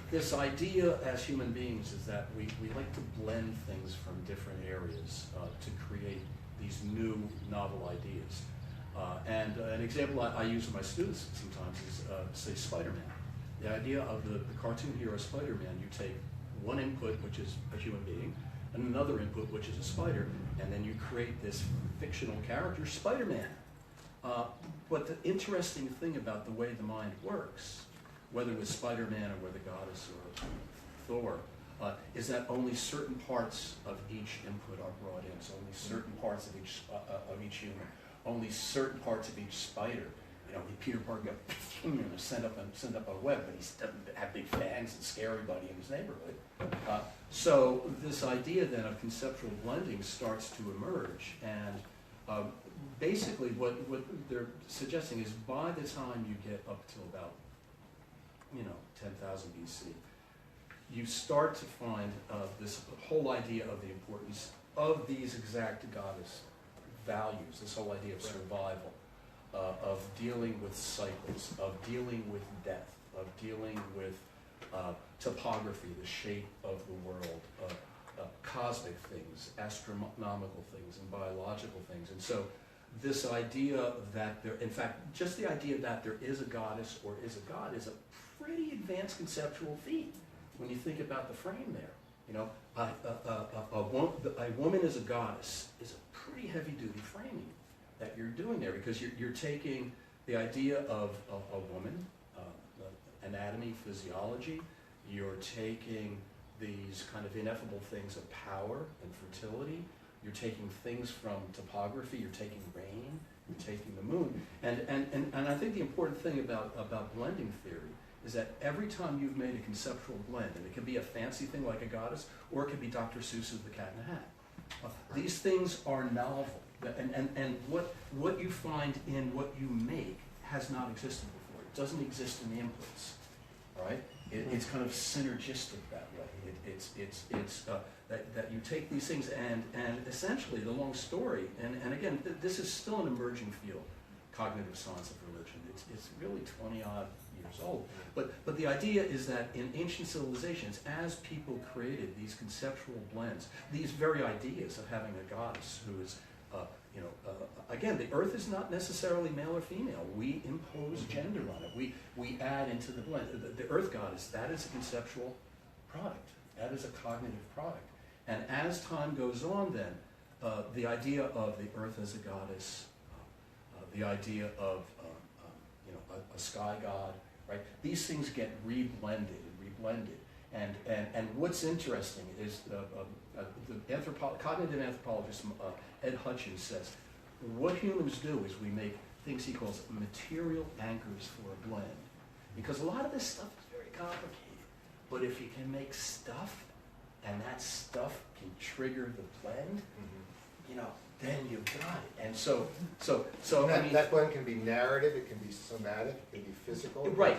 this idea as human beings is that we like to blend things from different areas to create these new novel ideas. And an example I use with my students sometimes is, say, Spider-Man. The idea of the cartoon hero Spider-Man, you take one input, which is a human being, and another input, which is a spider, and then you create this fictional character, Spider-Man. But the interesting thing about the way the mind works, whether with Spider-Man or with a goddess or Thor, is that only certain parts of each input are brought in. So only certain parts of each human, only certain parts of each spider. Peter Parker got sent up a web, but he doesn't have big fangs and scare everybody in his neighborhood. So this idea then of conceptual blending starts to emerge, and basically what they're suggesting is by the time you get up to about 10,000 BC, you start to find this whole idea of the importance of these exact goddess values, this whole idea of survival, of dealing with cycles, of dealing with death, of dealing with topography, the shape of the world, cosmic things, astronomical things, and biological things. And so this idea that there, in fact, just the idea that there is a goddess or is a god is a pretty advanced conceptual feat when you think about the frame there. A woman as a goddess is a pretty heavy-duty framing that you're doing there, because you're taking the idea of a woman, anatomy, physiology, you're taking these kind of ineffable things of power and fertility, you're taking things from topography, you're taking rain, you're taking the moon. And I think the important thing about blending theory is that every time you've made a conceptual blend, and it can be a fancy thing like a goddess, or it could be Dr. Seuss's The Cat in the Hat. These things are novel, and what you find in what you make has not existed before. It doesn't exist in the inputs, right? It's kind of synergistic that way. It's that you take these things and essentially the long story, and again, this is still an emerging field, cognitive science of religion. It's really 20-odd years old. But the idea is that in ancient civilizations, as people created these conceptual blends, these very ideas of having a goddess who is, again, the earth is not necessarily male or female. We impose gender on it. We add into the blend. The earth goddess, that is a conceptual product. That is a cognitive product. And as time goes on then, the idea of the earth as a goddess, the idea of a sky god, right? These things get reblended and reblended. And what's interesting is the cognitive anthropologist Ed Hutchins says, what humans do is we make things he calls material anchors for a blend. Because a lot of this stuff is very complicated. But if you can make stuff, and that stuff can trigger the blend, then you've got it. And so that blend can be narrative, it can be somatic, it can be physical. Right.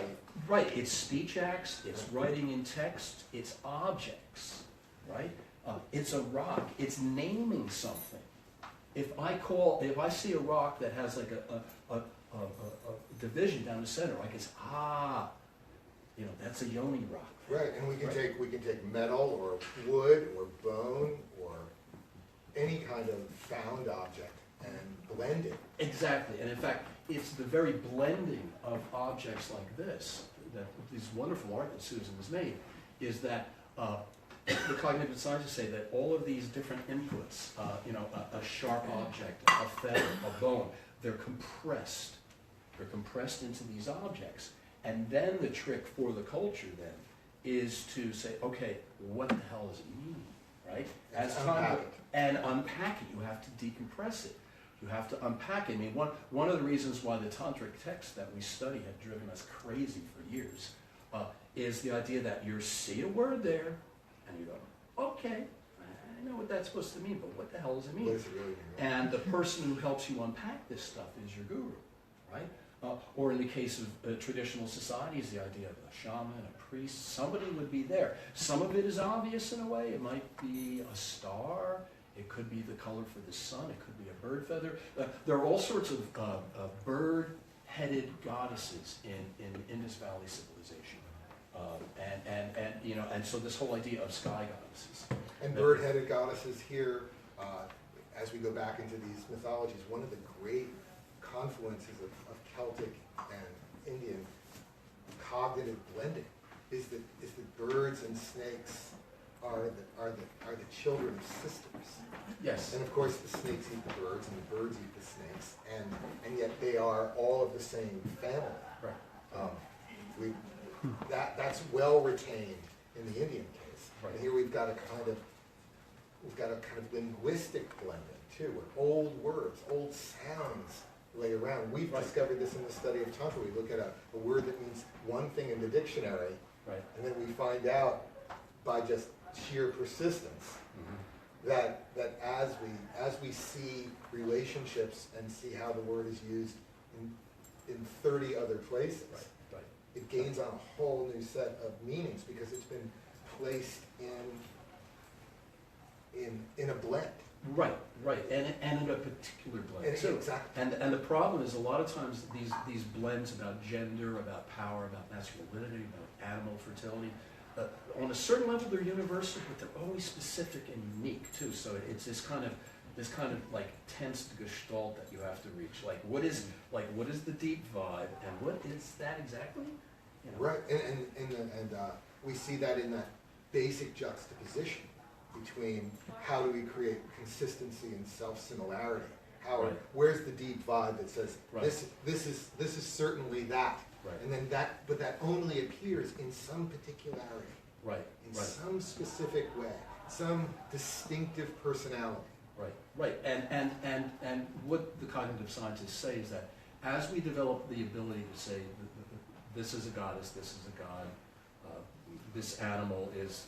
It's speech acts, it's writing in text, it's objects, right? It's a rock, it's naming something. If I see a rock that has like a division down the center, like it's that's a yoni rock. Right, and we can take metal or wood or bone or any kind of found object and blend it. Exactly, and in fact, it's the very blending of objects like this, that this wonderful art that Susan has made, is that the cognitive scientists say that all of these different inputs, a sharp object, a feather, a bone, they're compressed. They're compressed into these objects. And then the trick for the culture then is to say, okay, what the hell does it mean, right? And unpack it. You have to decompress it. You have to unpack it. I mean, one of the reasons why the tantric texts that we study have driven us crazy for years is the idea that you see a word there, and you go, okay, I know what that's supposed to mean, but what the hell does it mean? What does it really mean? And the person who helps you unpack this stuff is your guru, right? Or in the case of traditional societies, the idea of a shaman, a priest, somebody would be there. Some of it is obvious in a way. It might be a star. It could be the color for the sun. It could be a bird feather. There are all sorts of bird-headed goddesses in Indus Valley civilization. And so this whole idea of sky goddesses. And bird-headed goddesses here, as we go back into these mythologies, one of the great confluences of Celtic and Indian cognitive blending is that birds and snakes are the children of sisters. Yes. And of course the snakes eat the birds and the birds eat the snakes, and yet they are all of the same family. Right. That's well retained in the Indian case. Right. And here we've got a kind of linguistic blending too, where old words, old sounds lay around. We've discovered this in the study of Tantra. We look at a word that means one thing in the dictionary, and then we find out by just sheer persistence that as we see relationships and see how the word is used in 30 other places, it gains on a whole new set of meanings because it's been placed in a blend. Right, and in a particular blend too. Exactly. And the problem is a lot of times these blends about gender, about power, about masculinity, about animal fertility, on a certain level they're universal, but they're always specific and unique too. So it's this kind of like tense gestalt that you have to reach. Like what is the deep vibe, and what is that exactly? Right, and we see that in that basic juxtaposition between how do we create consistency and self-similarity. Where's the deep vibe that says this is certainly that, and then but that only appears in some particularity, in some specific way, some distinctive personality. Right, and what the cognitive scientists say is that as we develop the ability to say this is a goddess, this is a god, this animal is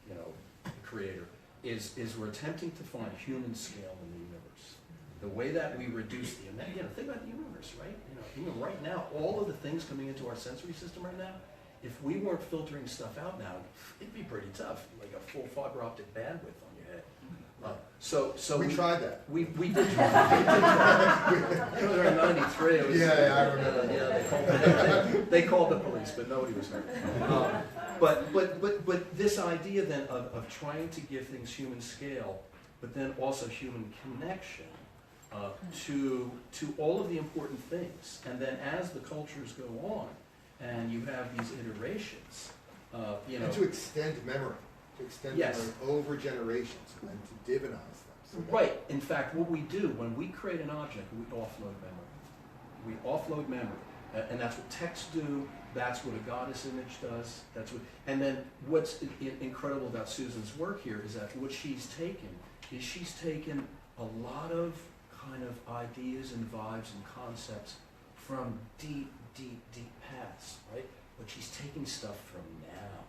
the creator, is we're attempting to find human scale in the universe. The way that we reduce think about the universe, right? Even right now, all of the things coming into our sensory system right now, if we weren't filtering stuff out now, it'd be pretty tough, like a full fiber optic bandwidth on your head. So we tried that. We did try. It was around 93. It was, I remember. They called the police, but nobody was hurt. But this idea then of trying to give things human scale, but then also human connection to all of the important things, and then as the cultures go on, and you have these iterations, and to extend memory. Memory over generations and to divinize them. Right. In fact, what we do when we create an object, we offload memory. And that's what texts do. That's what a goddess image does. That's what. And then what's incredible about Susan's work here is that what she's taken a lot of kind of ideas and vibes and concepts from deep past, right? But she's taking stuff from now.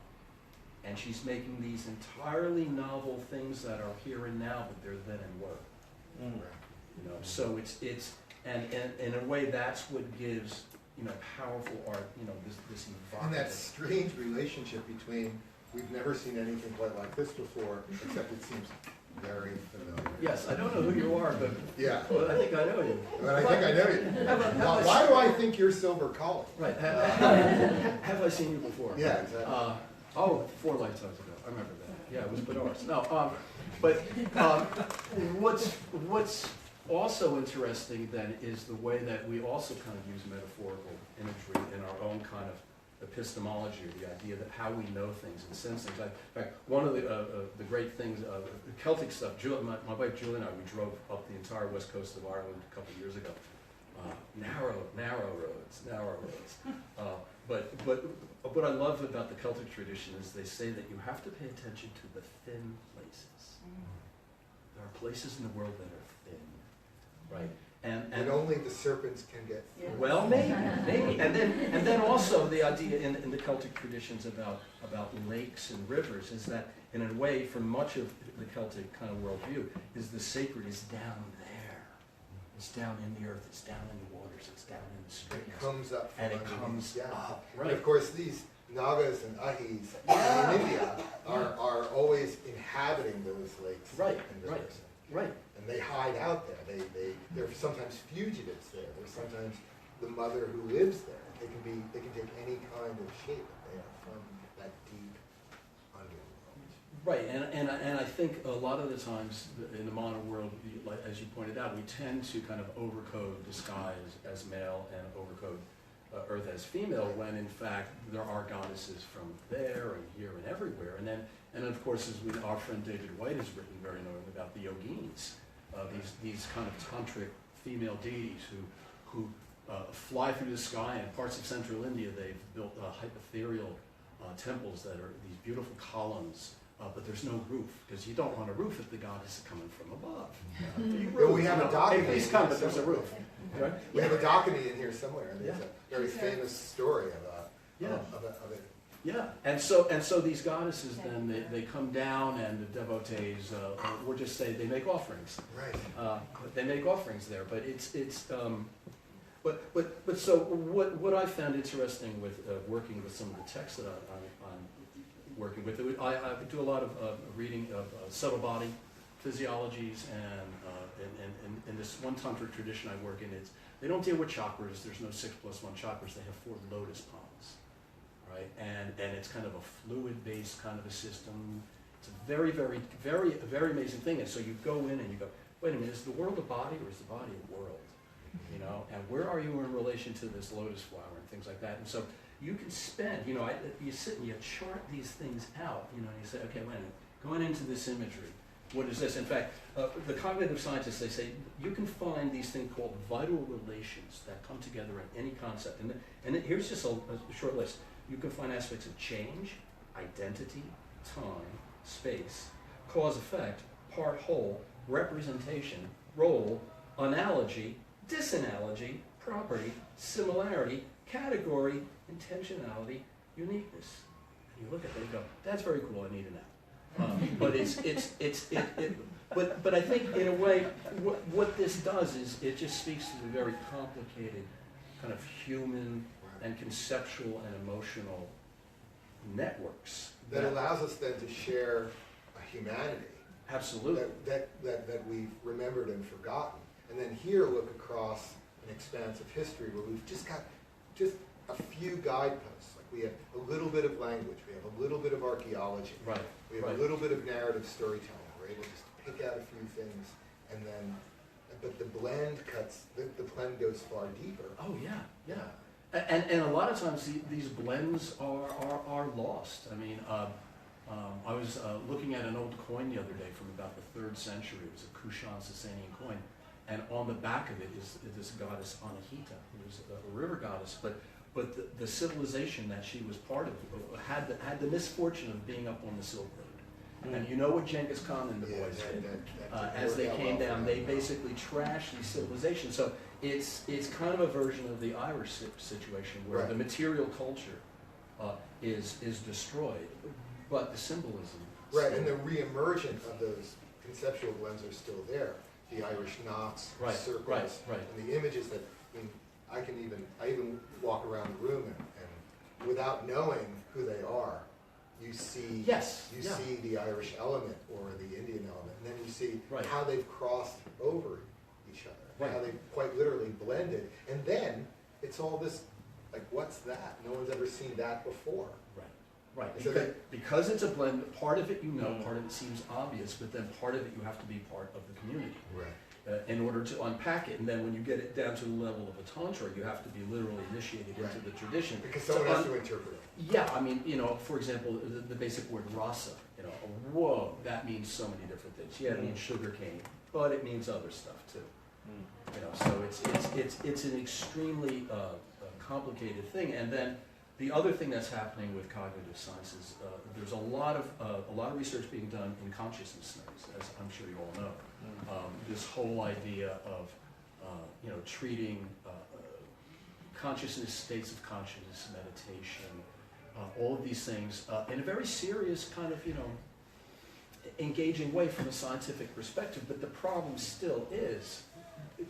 And she's making these entirely novel things that are here and now, but they're then and were. You know, so it's and in a way that's what gives, you know, powerful art, you know, this And environment. that strange relationship between, we've never seen anything quite like this before, except it seems very familiar. Yes, I don't know who you are, but Yeah. well, I think I know you. But I think I know you. Why do I think you're Silver Collie? Right. Have I seen you before? Yeah, exactly. 4 lifetimes ago. I remember that. Yeah, it was Benares. No, but what's also interesting then is the way that we also kind of use metaphorical imagery in our own kind of epistemology, or the idea that how we know things and sense things. In fact, one of the great things, the Celtic stuff, my wife Julie and I, we drove up the entire west coast of Ireland a couple of years ago. Narrow roads. But what I love about the Celtic tradition is they say that you have to pay attention to the thin places. There are places in the world that are thin, right? And only the serpents can get through. Well, maybe, and then also the idea in the Celtic traditions about lakes and rivers is that in a way, for much of the Celtic kind of worldview, is the sacred is down there. It's down in the earth. It's down in the waters. It's down in the streets. It comes up from and it underneath. comes up. Right. And of course, these Nagas and Ahis in India are always inhabiting those lakes Right, and right. rivers. Right. And they hide out there. They're sometimes fugitives there. They're sometimes the mother who lives there. They can take any kind of shape. They are from that deep underworld. Right, and I think a lot of the times in the modern world, like as you pointed out, we tend to kind of overcode the sky as male and overcode Earth as female, when in fact there are goddesses from there and here and everywhere. And of course, our friend David White has written very knowingly about the yoginis, these kind of tantric female deities who fly through the sky. In parts of central India, they've built ethereal temples that are these beautiful columns. But there's no roof, because you don't want a roof if the goddess is coming from above. But we have a document. Please come, but there's a roof. Right? We have a document in here somewhere, and there's Yeah. a very famous story of it. Yeah, and so these goddesses then they come down, and the devotees, we'll just say they make offerings. Right. They make offerings there, but but so what I found interesting with working with some of the texts that I'm working with, I do a lot of reading of subtle body physiologies, and in this one tantric tradition I work in, they don't deal with chakras. There's no 6+1 chakras. They have 4 lotus palms, right? And it's kind of a fluid-based kind of a system. It's a very, very, very amazing thing. And so you go in and you go, wait a minute, is the world a body or is the body a world? You know, and where are you in relation to this lotus flower and things like that? And so you can spend, you sit and you chart these things out, and you say, okay, wait a minute, going into this imagery, what is this? In fact, the cognitive scientists, they say, you can find these things called vital relations that come together in any concept. And here's just a short list. You can find aspects of change, identity, time, space, cause-effect, part-whole, representation, role, analogy, disanalogy, property, similarity, category, intentionality, uniqueness. And you look at that and go, that's very cool, I need to know. But but I think in a way what this does is it just speaks to the very complicated kind of human and conceptual and emotional networks That allows us then to share a humanity. Absolutely. That we've remembered and forgotten. And then here look across an expanse of history where we've just got just a few guideposts. Like we have a little bit of language, we have a little bit of archaeology, Right. we have a little bit of narrative storytelling. We're able to just pick out a few things, and then, but the blend goes far deeper. Oh yeah. And a lot of times these blends are lost. I mean, I was looking at an old coin the other day from about the 3rd century. It was a Kushan Sasanian coin. and on the back of it is this goddess Anahita, who was a river goddess, but the civilization that she was part of had the misfortune of being up on the Silk Road. And you know what Genghis Khan and the boys did. As they came down, they basically trashed these civilizations. So it's kind of a version of the Irish situation where the material culture is destroyed, but the symbolism. Right, and the reemergent of those conceptual blends are still there. The Irish knots, the circles, and the images that, I mean, I even walk around the room and without knowing who they are, you see see the Irish element or the Indian element, and then you see how they've crossed over each other, how they've quite literally blended, and then it's all this, like, what's that? No one's ever seen that before. Right, because it's a blend, part of it you know, part of it seems obvious, but then part of it you have to be part of the community. In order to unpack it, and then when you get it down to the level of a tantra, you have to be literally initiated into the tradition. Because someone has to interpret it. Yeah, I mean, you know, for example, the basic word rasa, you know, whoa, that means so many different things. Yeah, it means sugar cane, but it means other stuff too. You know, so it's an extremely complicated thing. And then the other thing that's happening with cognitive science is there's a lot of research being done in consciousness studies, as I'm sure you all know. This whole idea of you know, treating consciousness, states of consciousness, meditation, all of these things in a very serious kind of, you know, engaging way from a scientific perspective. But the problem still is,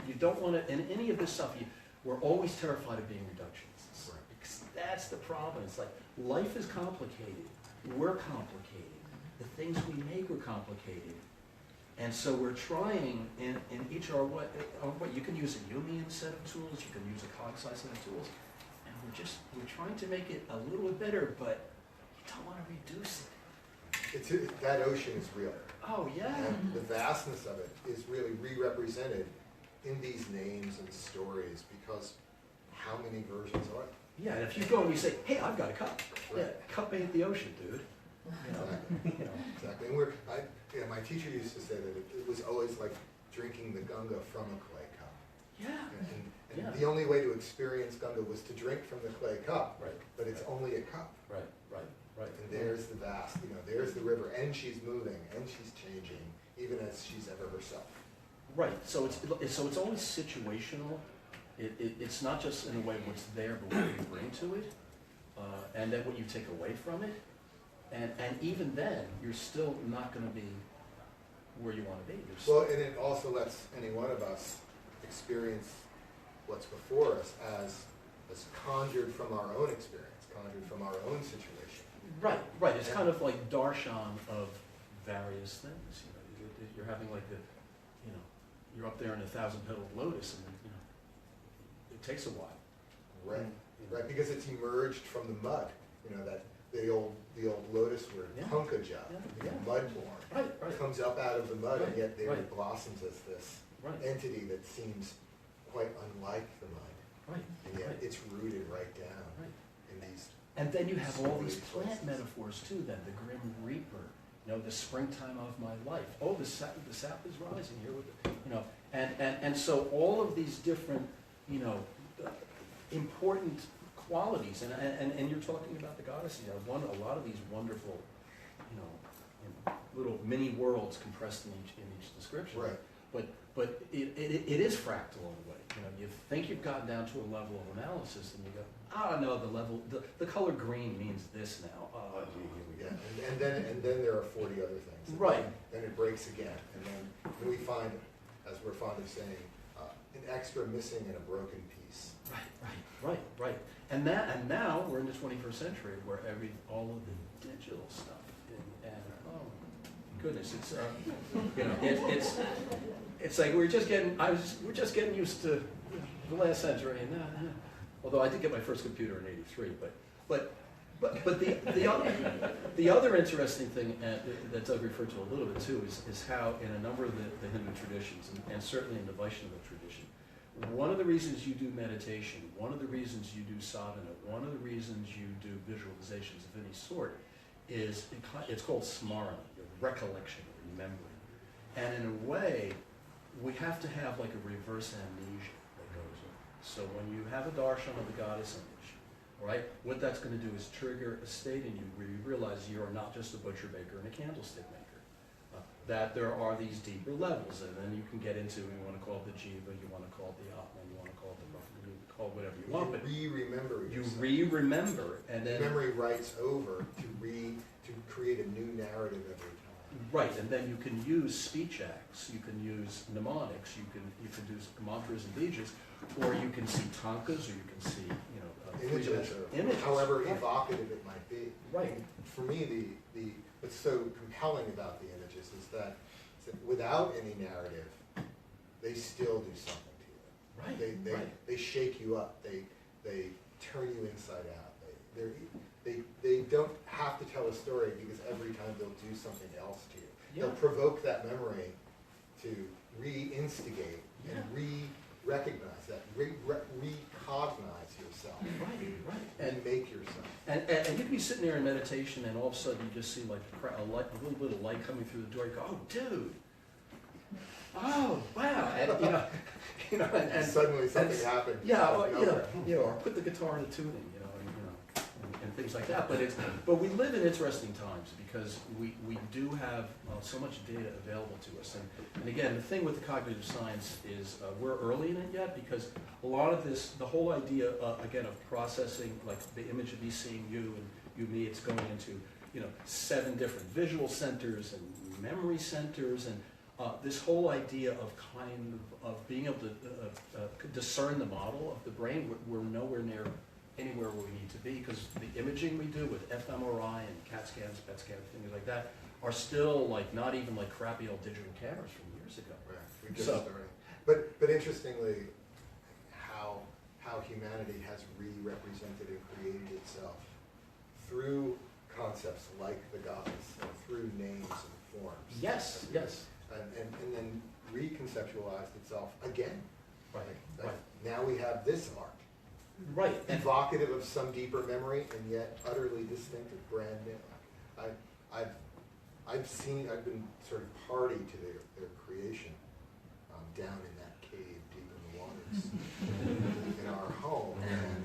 you don't want to, in any of this stuff, we're always terrified of being reductionists. Because that's the problem. It's like, life is complicated. We're complicated. The things we make are complicated. And so we're trying in each our way, you can use a Jungian set of tools, you can use a Cogsci set of tools, and we're trying to make it a little bit better, but you don't want to reduce it. That ocean is real. Oh yeah. And the vastness of it is really re-represented in these names and stories, because how many versions are there? Yeah, and if you go and you say, hey, I've got a cup. Yeah, cup ain't the ocean, dude. You know, Exactly. Exactly. And my teacher used to say that it was always like drinking the Ganga from a clay cup. Yeah. And the only way to experience Ganga was to drink from the clay cup. Right. But it's only a cup. Right. And there's the vast, you know, there's the river, and she's moving, and she's changing, even as she's ever herself. Right. So it's always situational. It's not just in a way what's there, but what you bring to it, and then what you take away from it. And even then, you're still not going to be where you want to be. Well, and it also lets any one of us experience what's before us as conjured from our own experience, conjured from our own situation. Right. It's kind of like darshan of various things. You know, you're having like you know, you're up there in 1,000-petaled lotus, and you know, it takes a while. Right. Right, because it's emerged from the mud. You know, that the old lotus word, pankaja, mudborn, Right. comes up out of the mud, Right. and yet there Right. it blossoms as this entity that seems quite unlike the mud. Right. And yet it's rooted right down in these. And then you have all these plant places. metaphors too. Then the grim reaper, you know, the springtime of my life. Oh, the sap is rising here with the, you know, and so all of these different, you know, important qualities. And you're talking about the goddess. You know, a lot of these wonderful, you know, little mini worlds compressed in each description. Right. But it is fractal in a way. You know, you think you've gotten down to a level of analysis, and you go, oh no, the color green means this now. Oh, gee, here we go. Yeah, and then there are 40 other things. Right. Then it breaks again, and then we find, as we're fond of saying, an extra missing and a broken piece. Right. And now we're in the 21st century where all of the digital stuff and oh goodness, it's you know, it's like we're just getting used to the last century, and although I did get my first computer in '83, but the other interesting thing that Doug referred to a little bit too is how in a number of the Hindu traditions, and certainly in the Vaishnava tradition, one of the reasons you do meditation, one of the reasons you do sadhana, one of the reasons you do visualizations of any sort is it's called smarana, recollection, remembering. And in a way, we have to have like a reverse amnesia that goes on. So when you have a darshan of the goddess image, right, what that's going to do is trigger a state in you where you realize you are not just a butcher baker and a candlestick maker. That there are these deeper levels, and then you can get into, you want to call it the jiva, you want to call it the atman, you want to call it the brahman, you can call it whatever you want, but Re-remember you yourself. re-remember, and then Memory writes over to create a new narrative every time. right, and then you can use speech acts, you can use mnemonics, you can do mantras and bijas, or you can see tankas, or you can see Images, or images, however right. evocative it might be. Right. For me, what's so compelling about the images is that without any narrative, they still do something to you. Right. They shake you up. They turn you inside out. They don't have to tell a story because every time they'll do something else to you. Yeah. They'll provoke that memory to re-instigate and re-recognize that, recognize yourself. Right. And make yourself. And you can be sitting there in meditation, and all of a sudden you just see like a little bit of light coming through the door. You go, "Oh, dude! Oh, wow!" And and suddenly something happened. Yeah, out or, of nowhere. or put the guitar into tuning, and things like that. But we live in interesting times because we do have so much data available to us. And again, the thing with the cognitive science is we're early in it yet because a lot of this, the whole idea again of processing, like the image of me seeing you and you me, it's going into 7 different visual centers and memory centers and this whole idea of of being able to discern the model of the brain. We're nowhere near anywhere where we need to be because the imaging we do with fMRI and CAT scans, PET scans, things like that are still like not even like crappy old digital cameras from years ago. Right, we just So- started. But interestingly, how humanity has re-represented and created itself through concepts like the gods and through names and forms. Yes. And then reconceptualized itself again. Right. Now we have this art. Right. And Evocative of some deeper memory and yet utterly distinctive, brand new. I've been sort of party to their creation down in that cave deep in the waters in our home. And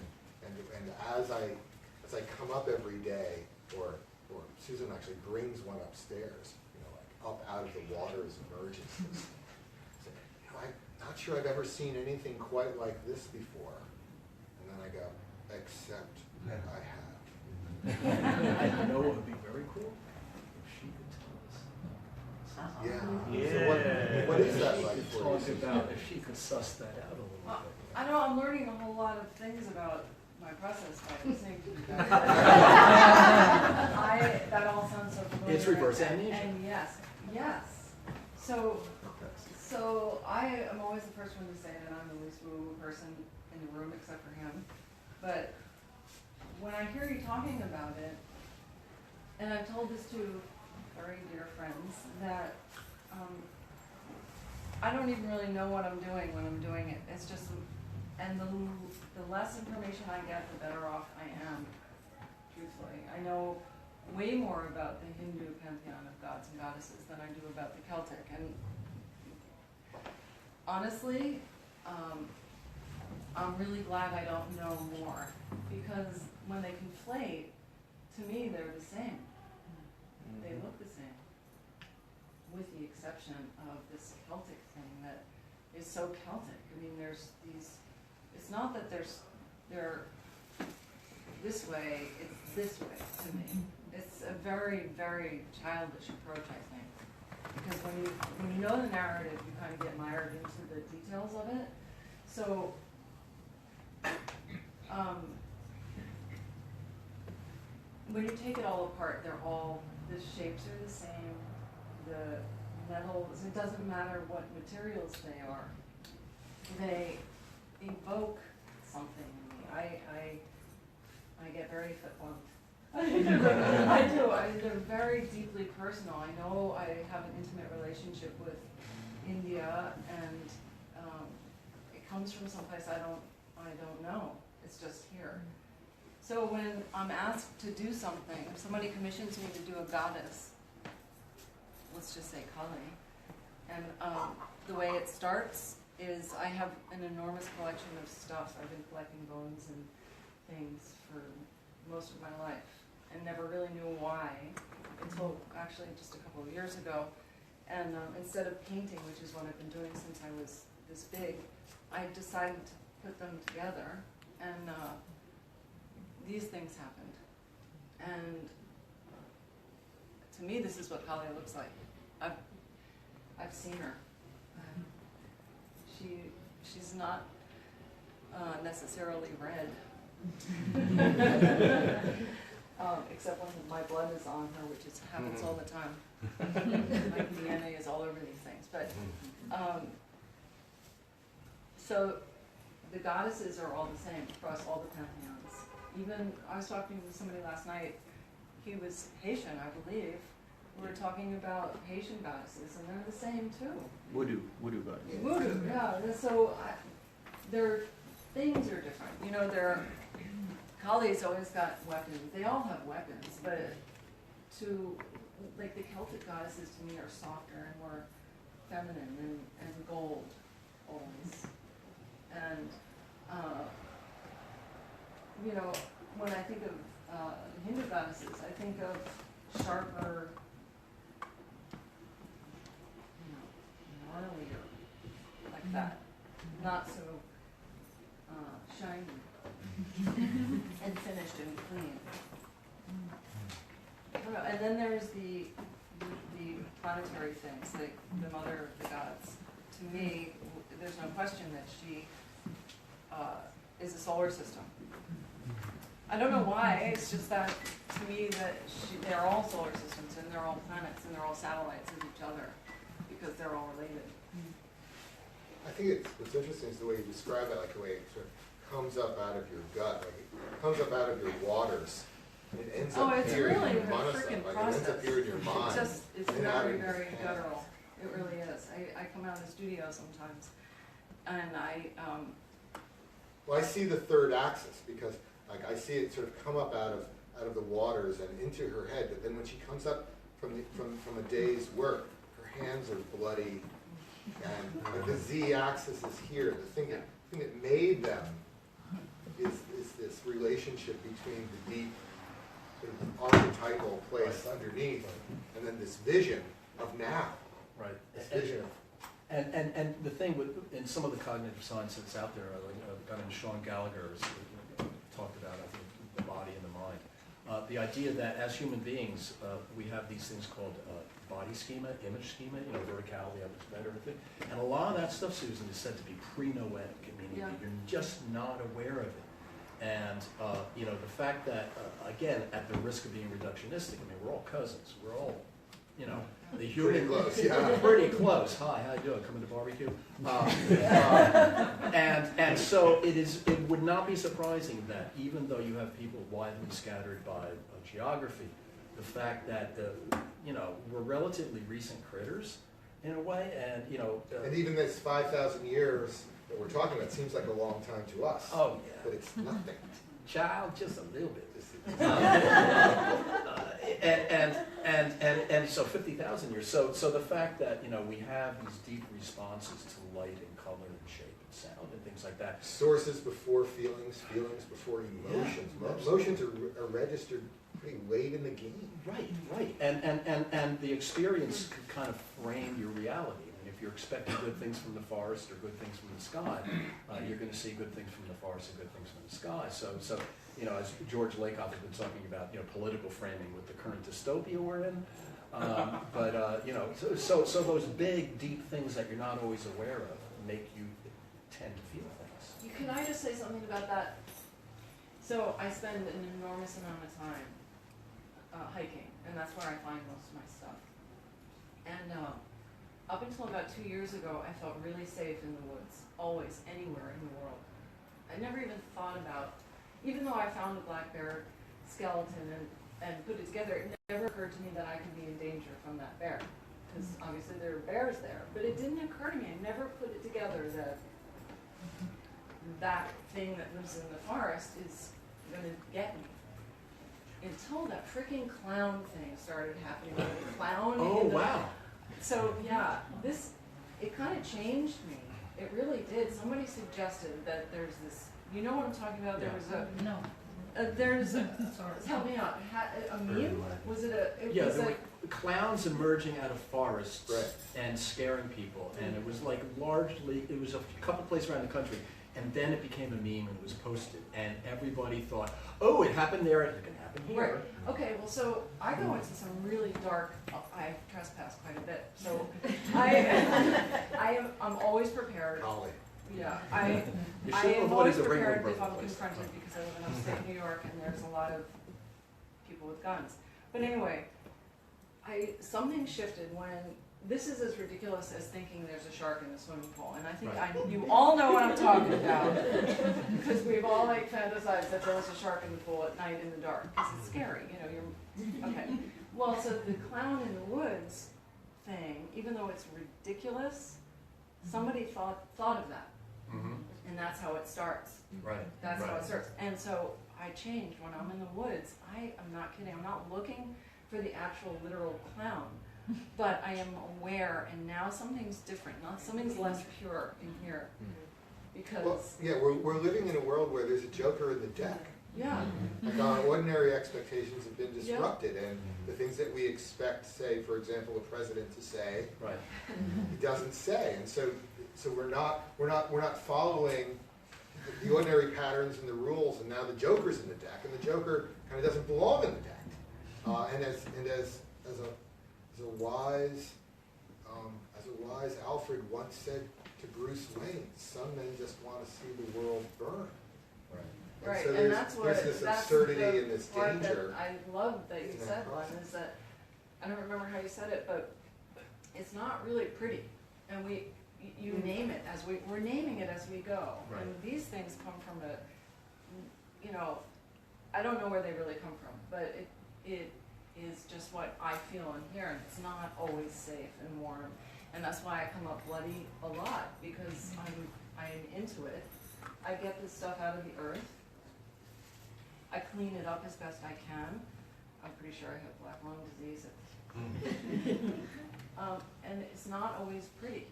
as I come up every day, or Susan actually brings one upstairs, like up out of the water's emergences. So, I'm not sure I've ever seen anything quite like this before. And then I go, except that I have. I know it would be very cool if she could tell us. Yeah. So what is that like If she could for talk you? about, if she could suss that out a little bit. I know I'm learning a whole lot of things about my process by listening to you guys. That all sounds so familiar. It's reverse amnesia. And yes. So I am always the first one to say that I'm the least woo-woo person in the room except for him. But when I hear you talking about it, and I've told this to very dear friends, that I don't even really know what I'm doing when I'm doing it. It's just, and the less information I get, the better off I am, truthfully. I know way more about the Hindu pantheon of gods and goddesses than I do about the Celtic. And honestly, I'm really glad I don't know more, because when they conflate, to me they're the same. They look the same, with the exception of this Celtic thing that is so Celtic. I mean, there's these, it's not that they're this way, it's this way to me. It's a very, very childish approach, I think. Because when you know the narrative, you kind of get mired into the details of it. So, when you take it all apart, the shapes are the same, the metals, it doesn't matter what materials they are. They evoke something in me. I get very I do. They're very deeply personal. I know I have an intimate relationship with India, and it comes from someplace I don't know. It's just here. So when I'm asked to do something, if somebody commissions me to do a goddess, let's just say Kali, and the way it starts is I have an enormous collection of stuff. I've been collecting bones and things for most of my life and never really knew why until actually just a couple of years ago. And instead of painting, which is what I've been doing since I was this big, I decided to put them together, and these things happened. And to me, this is what Kali looks like. I've seen her. She's not necessarily red, except when my blood is on her, which happens all the time. My DNA is all over these things. But so the goddesses are all the same across all the pantheons. Even I was talking to somebody last night. He was Haitian, I believe. We were talking about Haitian goddesses, and they're the same too. Voodoo goddess. Voodoo, yeah. So their things are different. You know, Kali's always got weapons. They all have weapons, but like the Celtic goddesses to me are softer and more feminine and gold always. And you know, when I think of the Hindu goddesses, I think of sharper, gnarlier, like that, not so shiny and finished and clean. I don't know. And then there's the planetary things, like the mother of the gods. To me, there's no question that she is a solar system. I don't know why, it's just that to me that they're all solar systems and they're all planets and they're all satellites of each other because they're all related. I think what's interesting is the way you describe it, like the way it sort of comes up out of your gut, like it comes up out of your waters. And it ends up it's here really in your a manasa, freaking like process. it ends up here in your mind. It's and out very, of your very head. guttural. It really is. I come out of the studio sometimes and Well, I see the third axis because like I see it sort of come up out of the waters and into her head, but then when she comes up from a day's work, her hands are bloody, and like the z-axis is here. The thing that made them is this relationship between the deep sort of archetypal place underneath, and then this vision of now. Right. This vision. And the thing with in some of the cognitive science that's out there, like a guy named Sean Gallagher has talked about, I think, the body and the mind. The idea that as human beings, we have these things called body schema, image schema, you know, verticality, everything. And a lot of that stuff, Susan, is said to be pre-noetic, meaning that you're just not aware of it. And, you know, the fact that, again, at the risk of being reductionistic, I mean, we're all cousins. We're all, you know, the human... Pretty close, yeah. Pretty close. Hi, how you doing? Coming to barbecue? And so it would not be surprising that even though you have people widely scattered by geography, the fact that, you know, we're relatively recent critters in a way, and, you know... and even this 5,000 years that we're talking about seems like a long time to us. Oh, yeah. But it's nothing. Child, just a little bit. And so 50,000 years. So the fact that, you know, we have these deep responses to light and color and shape and sound and things like that. Sources before feelings, feelings before emotions. Yeah, Emotions are registered pretty late in the game. Right. And the experience can kind of frame your reality. I mean, if you're expecting good things from the forest or good things from the sky, you're going to see good things from the forest and good things from the sky. So you know, as George Lakoff has been talking about, you know, political framing with the current dystopia we're in. You know, so those big, deep things that you're not always aware of make you tend to feel things. Can I just say something about that? So I spend an enormous amount of time hiking, and that's where I find most of my stuff. And up until about 2 years ago, I felt really safe in the woods, always, anywhere in the world. I never even thought about, even though I found a black bear skeleton and put it together, it never occurred to me that I could be in danger from that bear, because obviously there are bears there. But it didn't occur to me, I never put it together that that thing that lives in the forest is going to get me. Until that freaking clown thing started happening. The clown. Oh, wow. So yeah, this it kind of changed me. It really did. Somebody suggested that there's this, you know what I'm talking about? There was a, No. there's, help me out, a meme? Was it a, it Yeah, was there like, were clowns emerging out of forests Right. and scaring people, and it was like largely, it was a couple places around the country, and then it became a meme and it was posted, and everybody thought, oh, it happened there, it can happen here. right, okay, well, so I go into some really dark, I trespass quite a bit, so I'm always prepared. Golly. Yeah, You I should am avoid always the Ringling prepared Brothers if I'm place. confronted because I live in upstate New York and there's a lot of people with guns. But anyway, something shifted when, this is as ridiculous as thinking there's a shark in the swimming pool. And I think you all know what I'm talking about. Because we've all like fantasized that there was a shark in the pool at night in the dark. Because it's scary, you know, okay. Well, so the clown in the woods thing, even though it's ridiculous, somebody thought of that. Mhm. And that's how it starts. Right. That's how right. it starts. And so I changed when I'm in the woods. I am not kidding. I'm not looking for the actual literal clown, but I am aware. And now something's different. Something's less pure in here, because Well, yeah, we're living in a world where there's a joker in the deck. yeah, Like our ordinary expectations have been disrupted, and the things that we expect, say, for example, the president to say, Right. he doesn't say, and so we're not following the ordinary patterns and the rules, and now the joker's in the deck, and the joker kind of doesn't belong in the deck. And as a wise Alfred once said to Bruce Wayne, some men just want to see the world burn. Right. right. So And there's that's what this that's absurdity the and this part danger. that I love that you in that said one process. is that I don't remember how you said it, but it's not really pretty, and you name it as we're naming it as we go. Right. And these things come from you know, I don't know where they really come from, but it is just what I feel in here, and it's not always safe and warm. And that's why I come up bloody a lot, because I'm into it. I get this stuff out of the earth. I clean it up as best I can. I'm pretty sure I have black lung disease. And it's not always pretty.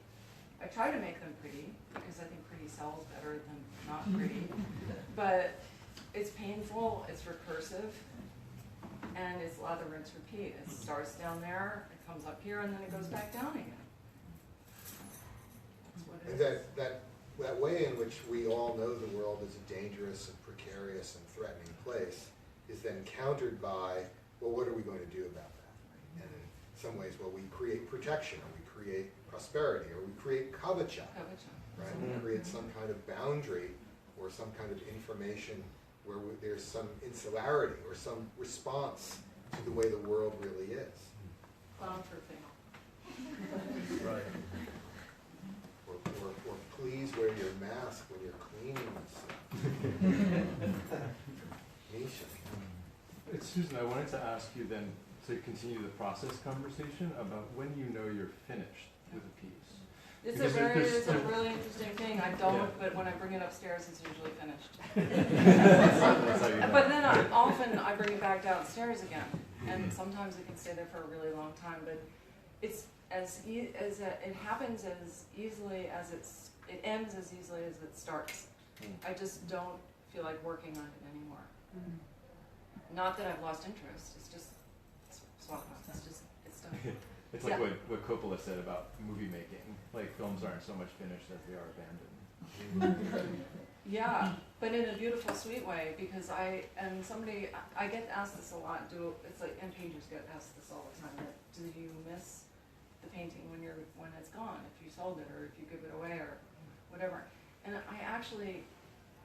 I try to make them pretty because I think pretty sells better than not pretty. But it's painful, it's recursive, and it's lather, rinse, repeat. It starts down there, it comes up here, and then it goes back down again. That's what it And is. that way in which we all know the world is a dangerous and precarious and threatening place is then countered by, well, what are we going to do about that? And in some ways, well, we create protection, or we create prosperity, or we create kavacha, right? We create some kind of boundary or some kind of information where there's some insularity or some response to the way the world really is. Clown-proofing. Right. Or please wear your mask when you're cleaning stuff. Misha. Susan, I wanted to ask you then to continue the process conversation about when you know you're finished with a piece. It's Because it's a really interesting thing. I don't, Yeah. but when I bring it upstairs, it's usually finished. That's how you know. But then I bring it back downstairs again, and sometimes it can stay there for a really long time. But it's it happens as easily as it ends as easily as it starts. I just don't feel like working on it anymore. Not that I've lost interest. It's just swap. It's done. It's like Yeah. what Coppola said about movie making. Like, films aren't so much finished as they are abandoned. Yeah, but in a beautiful, sweet way, because I get asked this a lot. And painters get asked this all the time. Do you miss the painting when it's gone? If you sold it, or if you give it away, or whatever. And I actually,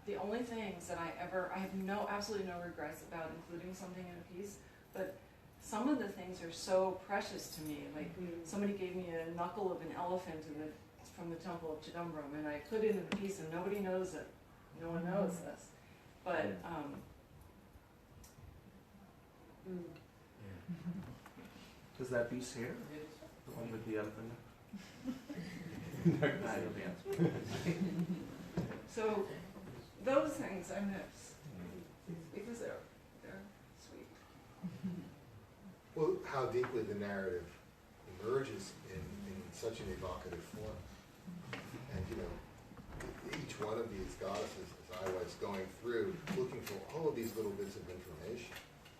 the only things that I have absolutely no regrets about including something in a piece, but some of the things are so precious to me. Like somebody gave me a knuckle of an elephant from the Temple of Chidambaram, and I put it in a piece, and nobody knows it. No one knows this, but Is that piece here? The one with the elephant? Nah, you'll be answering. so those things I miss because they're sweet. Well, how deeply the narrative emerges in such an evocative form. one of these goddesses, as I was going through, looking for all of these little bits of information,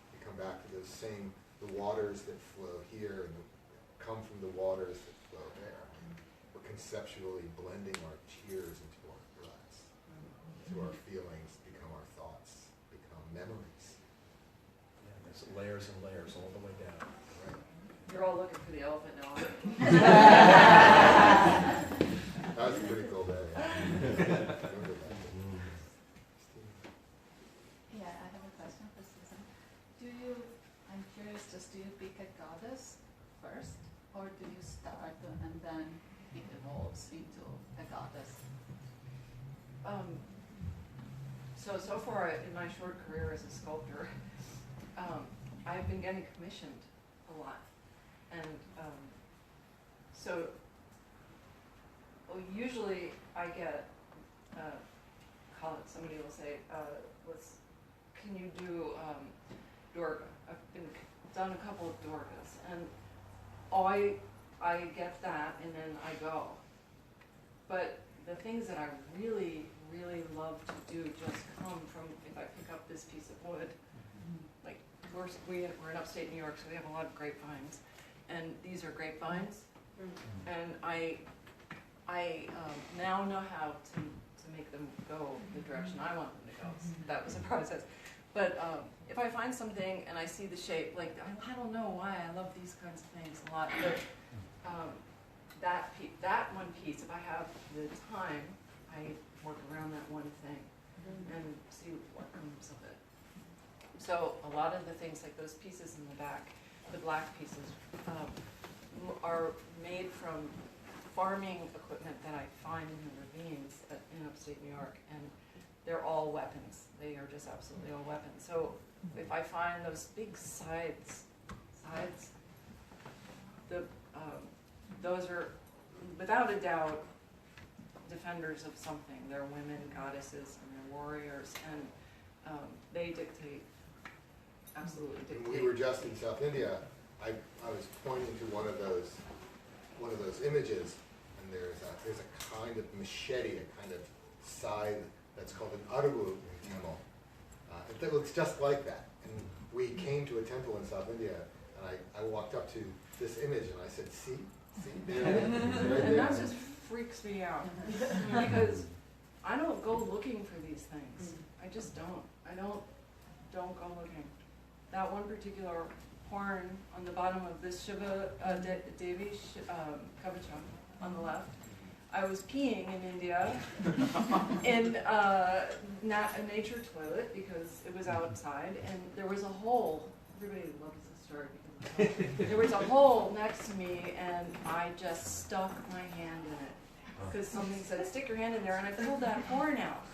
you come back to those same, the waters that flow here and come from the waters that flow there. We're conceptually blending our tears into our breaths, into our feelings, become our thoughts, become memories. Yeah, there's layers and layers all the way down. Right? You're all looking for the elephant now. That was a pretty cool day. I remember that. Yeah, I have a question for Susan. I'm curious, do you pick a goddess first, or do you start and then it evolves into a goddess? So far in my short career as a sculptor, I've been getting commissioned a lot. And usually I get, somebody will say, can you do Durga? I've done a couple of Durgas, and I get that, and then I go. But the things that I really, really love to do just come from if I pick up this piece of wood. Like we're in upstate New York, so we have a lot of grapevines, and these are grapevines, and I now know how to make them go the direction I want them to go. So that was a process. But if I find something and I see the shape, like I don't know why I love these kinds of things a lot, but that one piece, if I have the time, I work around that one thing and see what comes of it. So a lot of the things, like those pieces in the back, the black pieces, are made from farming equipment that I find in the ravines in upstate New York, and they're all weapons. They are just absolutely all weapons. So if I find those big sides, those are without a doubt defenders of something. They're women goddesses and they're warriors, and they dictate, absolutely dictate. When we were just in South India, I was pointing to one of those images, and there's a kind of machete, a kind of scythe that's called an arugu camel. It looks just like that. And we came to a temple in South India, and I walked up to this image and I said, see, there, right And there. that just freaks me out because I don't go looking for these things. I just don't. I don't go looking. That one particular horn on the bottom of this Shiva Devi Kavacha on the left, I was peeing in India in a nature toilet because it was outside, and there was a hole. Everybody loves this story because there was a hole next to me, and I just stuck my hand in it because something said, stick your hand in there, and I pulled that horn out.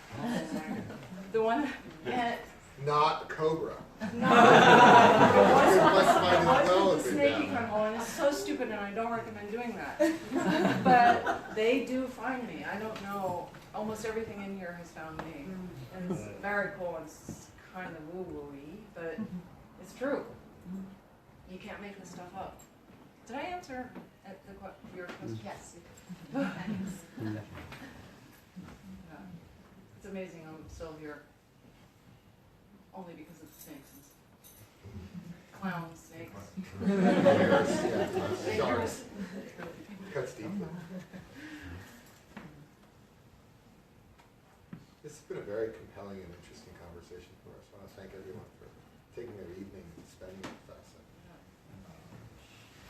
The one, and Not cobra. no, It wasn't the snaky kind of hole, and it's so stupid, and I don't recommend doing that. But they do find me. I don't know. Almost everything in here has found me. And it's very cool. It's kind of woo-woo-y, but it's true. You can't make this stuff up. Did I answer your question? Yes. Yeah. It's amazing I'm still here. Only because of the snakes. Clown snakes. Yeah, sharks. Cuts deeply. This has been a very compelling and interesting conversation for us. I want to thank everyone for taking their evening and spending it with us.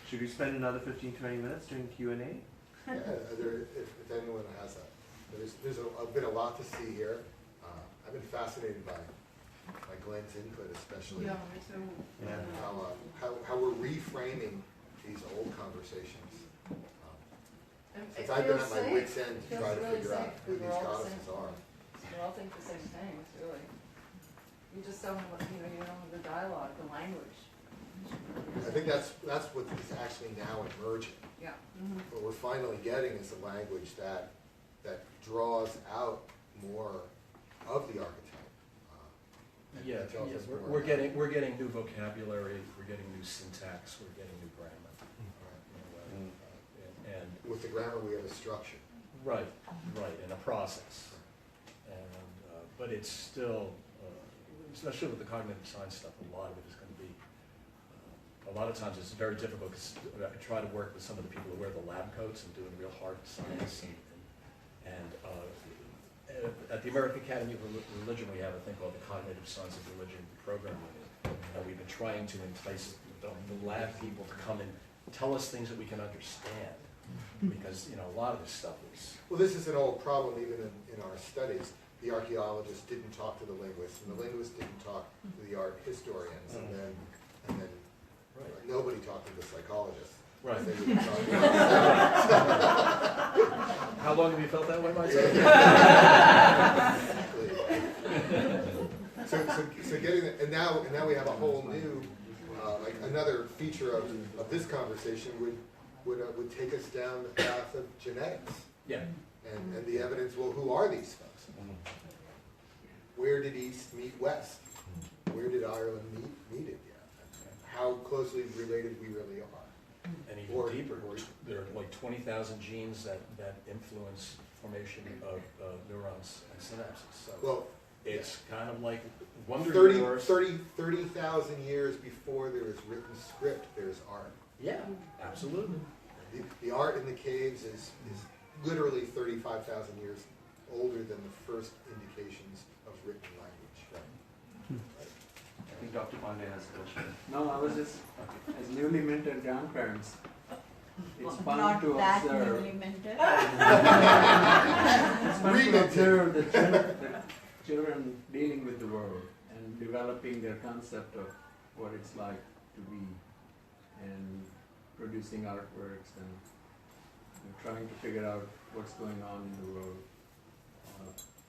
Should we spend another 15-20 minutes doing Q&A? Yeah, if anyone has that. There's been a lot to see here. I've been fascinated by Glen's input, especially Yeah, me too. Yeah. how we're reframing these old conversations. It Since I've been feels at my safe. wits' end to Feels try to really figure out safe who because these we're all the goddesses same. are. We all think the same things, really. You just don't have, you don't have the dialogue, the language. I think that's what is actually now emerging. Yeah. What we're finally getting is a language that draws out more of the archetype. Yeah, That tells us more we're about getting new vocabulary, we're getting new syntax, we're getting new grammar. Right. And With the grammar, we have a structure. right, and a process. but it's still, especially with the cognitive science stuff, a lot of it is going to be, a lot of times it's very difficult because I try to work with some of the people who wear the lab coats and doing real hard science. And at the American Academy of Religion, we have a thing called the Cognitive Science of Religion program. And we've been trying to entice the lab people to come and tell us things that we can understand. Because, you know, a lot of this stuff is... Well, this is an old problem even in our studies. The archaeologists didn't talk to the linguists, and the linguists didn't talk to the art historians, and then Right. nobody talked to the psychologists. Right. They wouldn't talk to How long have you felt that way, myself? So getting it, and now we have a whole new, like another feature of this conversation would take us down the path of genetics. Yeah. And the evidence, well, who are these folks? Where did East meet West? Where did Ireland meet India? How closely related we really are. And even deeper, there are like 20,000 genes that influence formation of neurons and synapses. So Well, it's kind of like Wonder 30,000 years before there is written script, there's art. Yeah, absolutely. The art in the caves is literally 35,000 years older than the first indications of written language. I think Dr. Pandey has a question. No, I was just, as newly minted grandparents, it's fun Not to that observe. newly minted. It's fun to observe the children dealing with the world and developing their concept of what it's like to be, and producing artworks and trying to figure out what's going on in the world.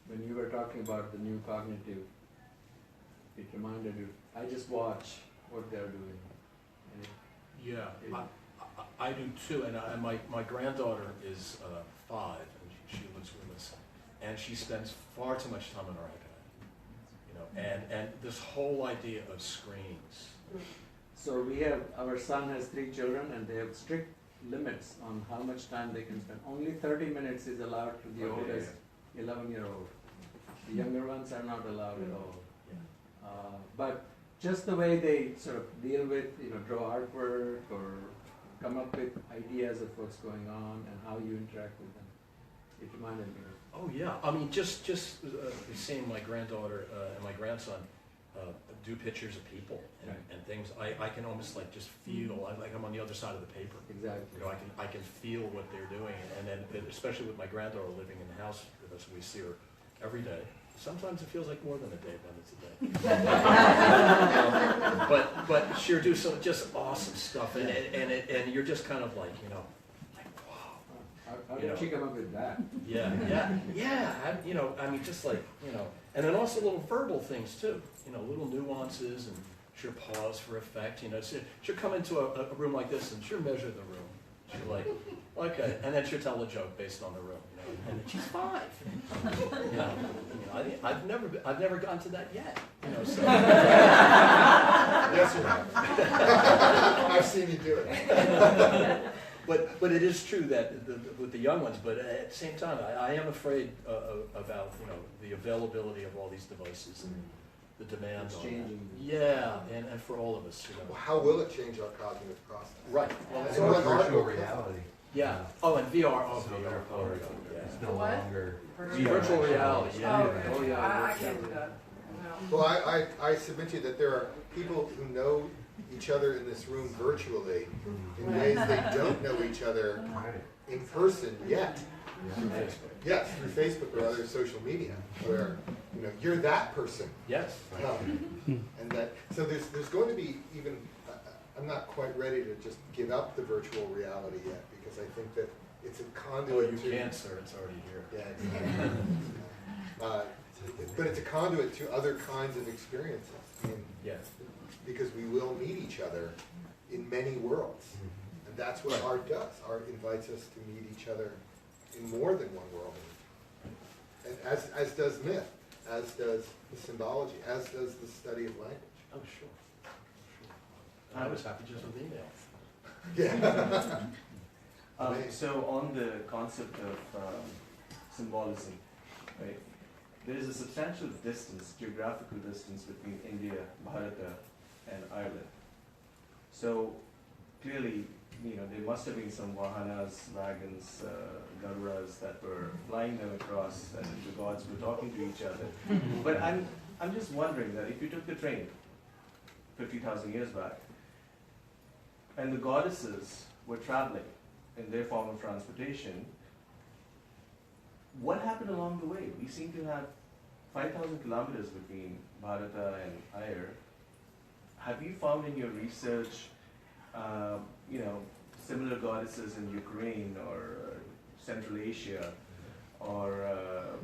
When you were talking about the new cognitive, it reminded you, I just watch what they're doing. And Yeah, I do too, and my granddaughter is 5, and she lives with us, and she spends far too much time on her iPad, you know, and this whole idea of screens. So our son has 3 children, and they have strict limits on how much time they can spend. Only 30 minutes is allowed to the oldest 11-year-old. The younger ones are not allowed at all. But just the way they sort of deal with, draw artwork or come up with ideas of what's going on and how you interact with them, it reminded me of. Oh yeah, I mean just seeing my granddaughter and my grandson do pictures of people and things, I can almost like just feel like I'm on the other side of the paper. Exactly. You know, I can feel what they're doing, and then especially with my granddaughter living in the house with us, we see her every day. Sometimes it feels like more than a day, but it's a day. But she'll do some just awesome stuff, and you're just kind of like, wow. How did she come up with that? Yeah. I mean, just like, and then also little verbal things too, little nuances, and she'll pause for effect, she'll come into a room like this and she'll measure the room. She'll like, okay, and then she'll tell a joke based on the room, and then she's 5. I've never gotten to that yet, so. Yes, you have. I've seen you do it. But it is true that with the young ones, but at the same time, I am afraid about the availability of all these devices and the demand It's on changing. that. Yeah, and for all of us. Well, how will it change our cognitive process? Right. Well, It's and all what art virtual will- reality. Yeah. Oh, and VR. Oh, So VR. therefore, Oh, yeah. it's no What? longer. Virtual reality. Yeah. Oh, yeah. I can't do that. No. Well, I submit to you that there are people who know each other in this room virtually in ways they don't know each other in person yet. Yeah. Yes, through Facebook or other social media, where you're that person. Yes. And that, so there's going to be even, I'm not quite ready to just give up the virtual reality yet, because I think that it's a Oh, conduit you to. can't, sir. It's already here. Yeah, but it's a conduit to other kinds of experiences. I mean, Yeah. because we will meet each other in many worlds. And that's what art does. Art invites us to meet each other in more than one world. And as does myth, as does the symbology, as does the study of language. Oh, sure. I was happy just with email. Yeah. So on the concept of symbolism, right? there is a substantial distance, geographical distance between India, Bharata, and Ireland. So clearly, there must have been some vahanas, wagons, garudas that were flying them across, and the gods were talking to each other. But I'm just wondering that if you took the train 50,000 years back, and the goddesses were traveling in their form of transportation, what happened along the way? We seem to have 5,000 kilometers between Bharata and Eire. Have you found in your research, similar goddesses in Ukraine or Central Asia, or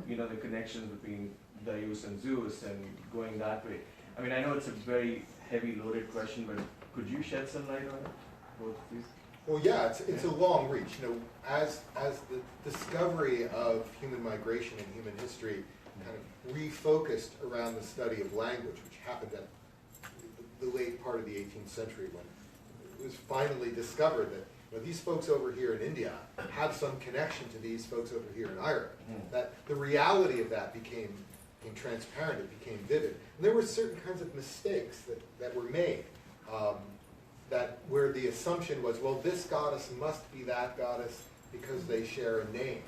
the connections between Deus and Zeus and going that way? I mean, I know it's a very heavy loaded question, but could you shed some light on it, both of these? Well, yeah, it's a long reach. As the discovery of human migration in human history kind of refocused around the study of language, which happened at the late part of the 18th century, when it was finally discovered that these folks over here in India have some connection to these folks over here in Ireland. That the reality of that became transparent, it became vivid. And there were certain kinds of mistakes that were made. That where the assumption was, well, this goddess must be that goddess because they share a name,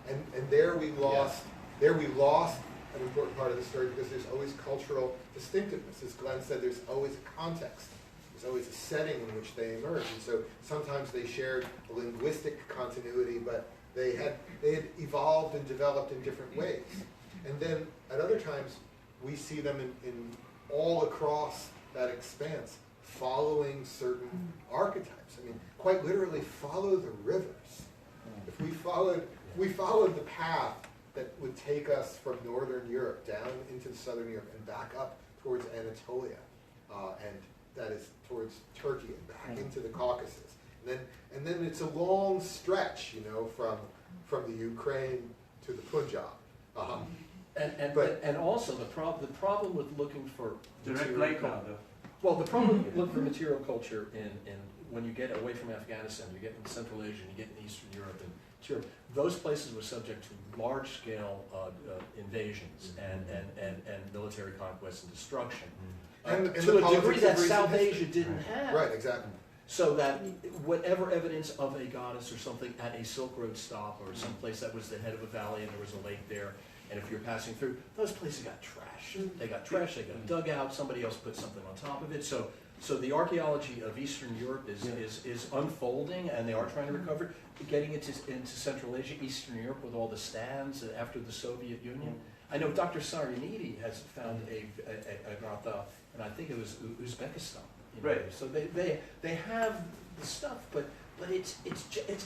and there we lost an important part of the story, because there's always cultural distinctiveness. As Glenn said, there's always a context, there's always a setting in which they emerge, and so sometimes they shared a linguistic continuity, but they had evolved and developed in different ways. And then at other times, we see them in all across that expanse, following certain archetypes. I mean, quite literally, follow the rivers. If we followed the path that would take us from northern Europe down into southern Europe and back up towards Anatolia, and that is towards Turkey and back into the Caucasus, and then it's a long stretch, from the Ukraine to the Punjab. And also the problem with looking for Direct material light culture. now, though. Well, the problem with looking for material culture in when you get away from Afghanistan, you get in Central Asia, and you get in Eastern Europe, and Europe, those places were subject to large-scale invasions and military conquest and destruction. And to the a degree that politics of South recent Asia didn't have. Right, exactly. So that whatever evidence of a goddess or something at a Silk Road stop or some place that was the head of a valley and there was a lake there, and if you're passing through, those places got trashed. They got trashed, they got dug out, somebody else put something on top of it. So the archaeology of Eastern Europe is unfolding, and they are trying to recover. Getting into Central Asia, Eastern Europe with all the stands after the Soviet Union. I know Dr. Sarinidi has found a grotha, and I think it was Uzbekistan. Right. So they have the stuff, but it's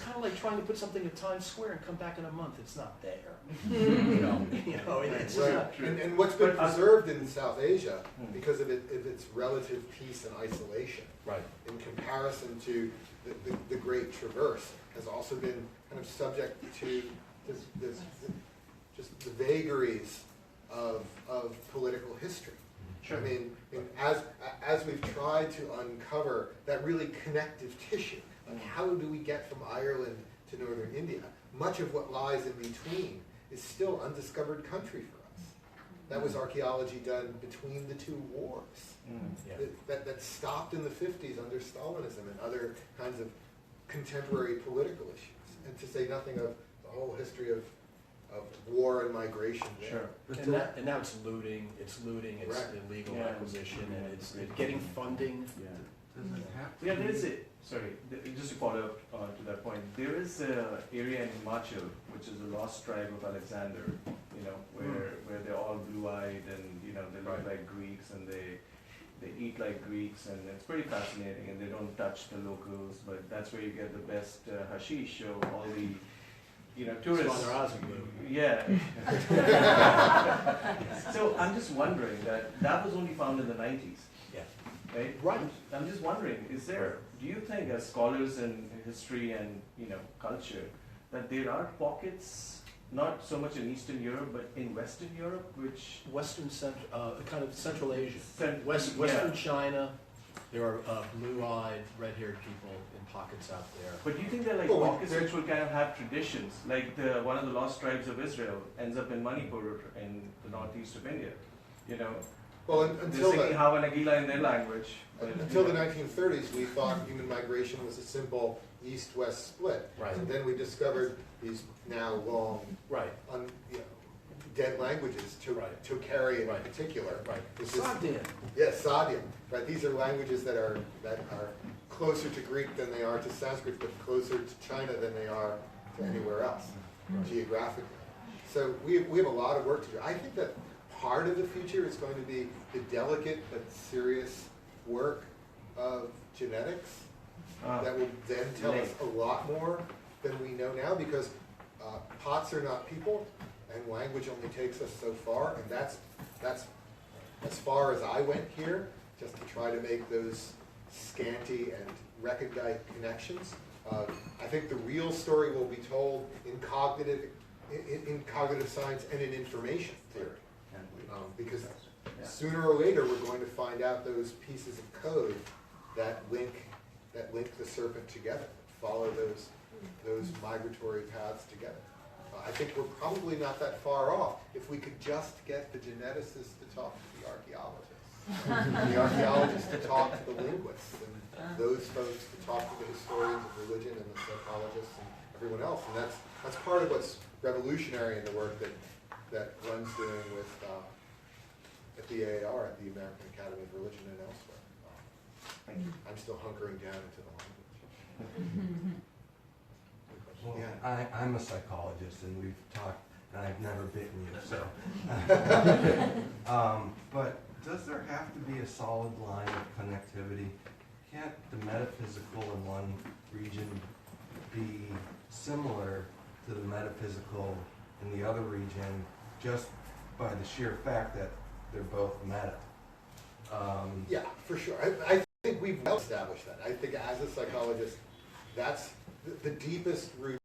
kind of like trying to put something in Times Square and come back in a month. It's not there. It's Right. not true. And what's been preserved in South Asia, because of its relative peace and isolation, Right. in comparison to the Great Traverse, has also been kind of subject to just the vagaries of political history. Sure. I mean, as we've tried to uncover that really connective tissue, like how do we get from Ireland to northern India, much of what lies in between is still undiscovered country for us. That was archaeology done between the two wars. That stopped in the 50s under Stalinism and other kinds of contemporary political issues, and to say nothing of the whole history of war and migration there. Sure. And now it's looting, it's Right. illegal Yeah. acquisition, and it's getting funding. Yeah, there is just to follow up to that point, there is an area in Himachal, which is a lost tribe of Alexander, where they're all blue-eyed and, they look like Greeks and they eat like Greeks, and it's pretty fascinating, and they don't touch the locals, but that's where you get the best hashish, so all the, tourists. Yeah. So I'm just wondering that was only found in the 90s. Yeah. Right? Right. I'm just wondering, do you think as scholars in history and, culture, that there are pockets, not so much in Eastern Europe, but in Western Europe, which... Kind of Central Asia. Western yeah. China, There are blue-eyed, red-haired people in pockets out there. But do you think they're like Well, pockets which will kind of have traditions? Like one of the lost tribes of Israel ends up in Manipur in the northeast of India. You know, Well, they're until singing the, Hava Nagila in their language. But, until the 1930s, we thought human migration was a simple east-west split. Right. And then we discovered these now long, Right, dead languages, Right. Tocharian Right. in particular. right. This is- Sadian. Yes, Sadian. Right. These are languages that are closer to Greek than they are to Sanskrit, but closer to China than they are to anywhere else geographically. So we have a lot of work to do. I think that part of the future is going to be the delicate but serious work of genetics that will then tell us a lot more than we know now, because pots are not people, and language only takes us so far, and that's as far as I went here, just to try to make those scanty and recondite connections. I think the real story will be told in cognitive science and in information theory, because sooner or later we're going to find out those pieces of code that link the serpent together, follow those migratory paths together. I think we're probably not that far off if we could just get the geneticists to talk to the archaeologists, and the archaeologists to talk to the linguists, and those folks to talk to the historians of religion and the psychologists and everyone else. And that's part of what's revolutionary in the work that Glen's doing with at the AAR, at the American Academy of Religion and elsewhere. I'm still hunkering down into the language. Well, Yeah. I'm a psychologist, and we've talked, and I've never bitten you, so. But does there have to be a solid line of connectivity? Can't the metaphysical in one region be similar to the metaphysical in the other region, just by the sheer fact that they're both meta? Yeah, for sure. I think we've well established that. I think as a psychologist, that's the deepest root